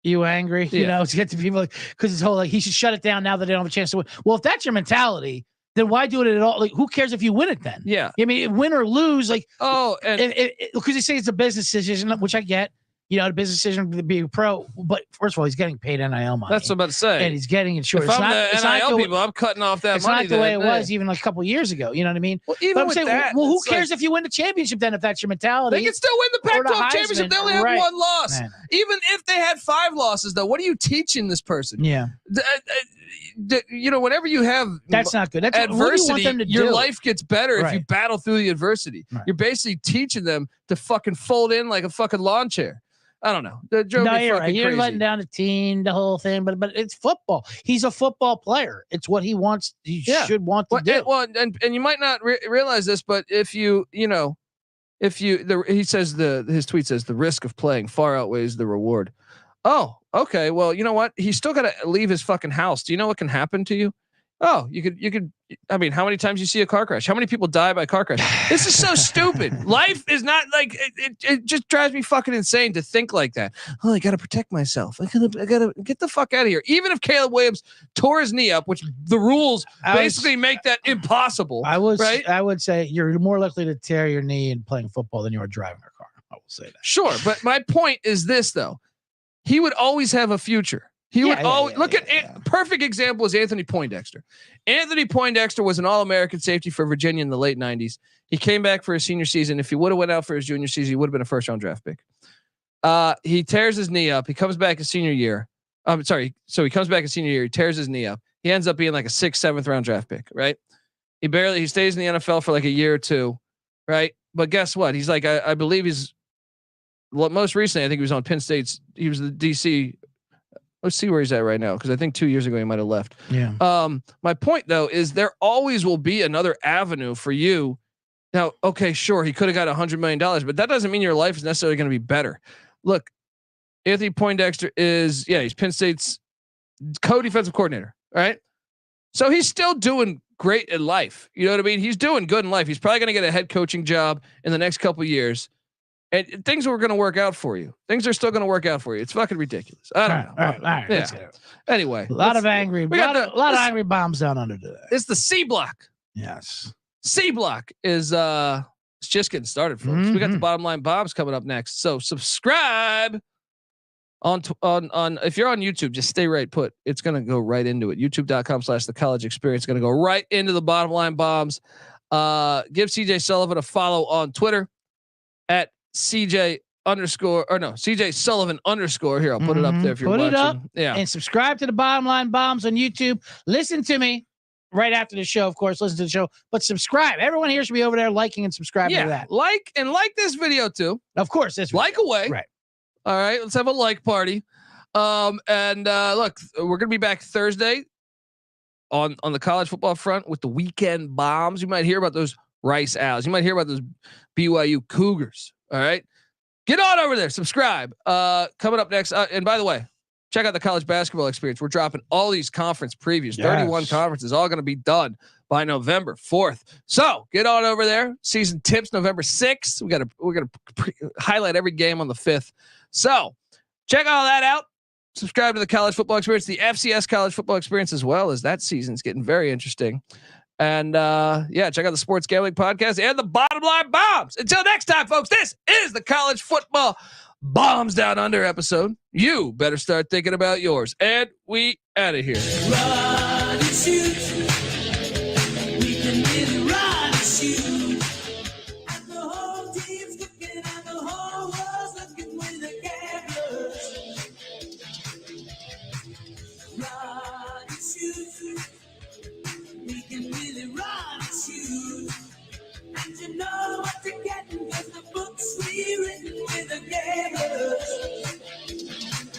you angry, to get to people like, because it's whole like he should shut it down now that they don't have a chance to win. Well, if that's your mentality, then why do it at all? Like, who cares if you win it then? Yeah. I mean, win or lose, like, and because you say it's a business decision, which I get, a business decision to be a pro, but first of all, he's getting paid NIL money. That's what I'm about to say. And he's getting insured. If I'm the NIL people, I'm cutting off that money. It's not the way it was even like a couple years ago. You know what I mean? Well, even with that, well, who cares if you win the championship then if that's your mentality? They can still win the Pac-12 championship. They only have one loss. Man. Even if they had 5 losses, though, what are you teaching this person? Yeah. Whenever you have that's not good. That's adversity, your life gets better if you battle through the adversity. Right. You're basically teaching them to fucking fold in like a fucking lawn chair. I don't know. You're right. You're letting down the team, the whole thing, but it's football. He's a football player. It's what he wants. He should want to do. And you might not realize this, but if he says his tweet says the risk of playing far outweighs the reward. Oh, okay. Well, you know what? He's still got to leave his fucking house. Do you know what can happen to you? Oh, you could. I mean, how many times you see a car crash? How many people die by car crash? This is so stupid. Life is not like it just drives me fucking insane to think like that. Oh, I got to protect myself. I gotta get the fuck out of here. Even if Caleb Williams tore his knee up, which the rules basically make that impossible. I would say you're more likely to tear your knee in playing football than you are driving a car. I will say that. Sure, but my point is this though. He would always have a future. He would always look at it. Perfect example is Anthony Poindexter. Anthony Poindexter was an All-American safety for Virginia in the late 90s. He came back for his senior season. If he would have went out for his junior season, he would have been a first-round draft pick. He tears his knee up. He comes back his senior year. So he comes back his senior year. He tears his knee up. He ends up being like a 6th, 7th round draft pick, right? He stays in the NFL for like a year or two, right? But guess what? He's like, I believe he's. Well, most recently, I think he was on Penn State's. He was the DC. Let's see where he's at right now, because I think 2 years ago he might have left. Yeah. My point though is there always will be another avenue for you. Now, okay, sure, he could have got $100 million, but that doesn't mean your life is necessarily going to be better. Look, Anthony Poindexter he's Penn State's co-defensive coordinator, right? So he's still doing great in life. You know what I mean? He's doing good in life. He's probably going to get a head coaching job in the next couple of years. And things are going to work out for you. Things are still going to work out for you. It's fucking ridiculous. I don't know. All right. Yeah. Anyway, a lot of angry bombs down under today. It's the C block. Yes. C block is it's just getting started, folks. We got the bottom line bombs coming up next. So subscribe. on if you're on YouTube, just stay right put. It's going to go right into it. YouTube.com/the college experience. Going to go right into the bottom line bombs. Give CJ Sullivan a follow on Twitter at CJ Sullivan _ Here, I'll put it up there if you're watching. Put it up, and subscribe to the Bottom Line Bombs on YouTube. Listen to me right after the show, of course. Listen to the show, but subscribe. Everyone here should be over there liking and subscribing to that. Like this video too. Of course, this like away. Right. All right, let's have a like party. Look, we're gonna be back Thursday on the college football front with the weekend bombs. You might hear about those Rice Owls. You might hear about those BYU Cougars. All right, get on over there. Subscribe. Coming up next. And by the way, check out the college basketball experience. We're dropping all these conference previews. 31 conferences, all going to be done by November 4th. So get on over there. Season tips November 6th. We're gonna highlight every game on the 5th. So check all that out. Subscribe to the college football experience, the FCS college football experience, as well as that season's getting very interesting. And check out the Sports Gambling Podcast and the Bottom Line Bombs. Until next time, folks, this is the College Football Bombs Down Under episode. You better start thinking about yours. And we out of here. Run and shoot.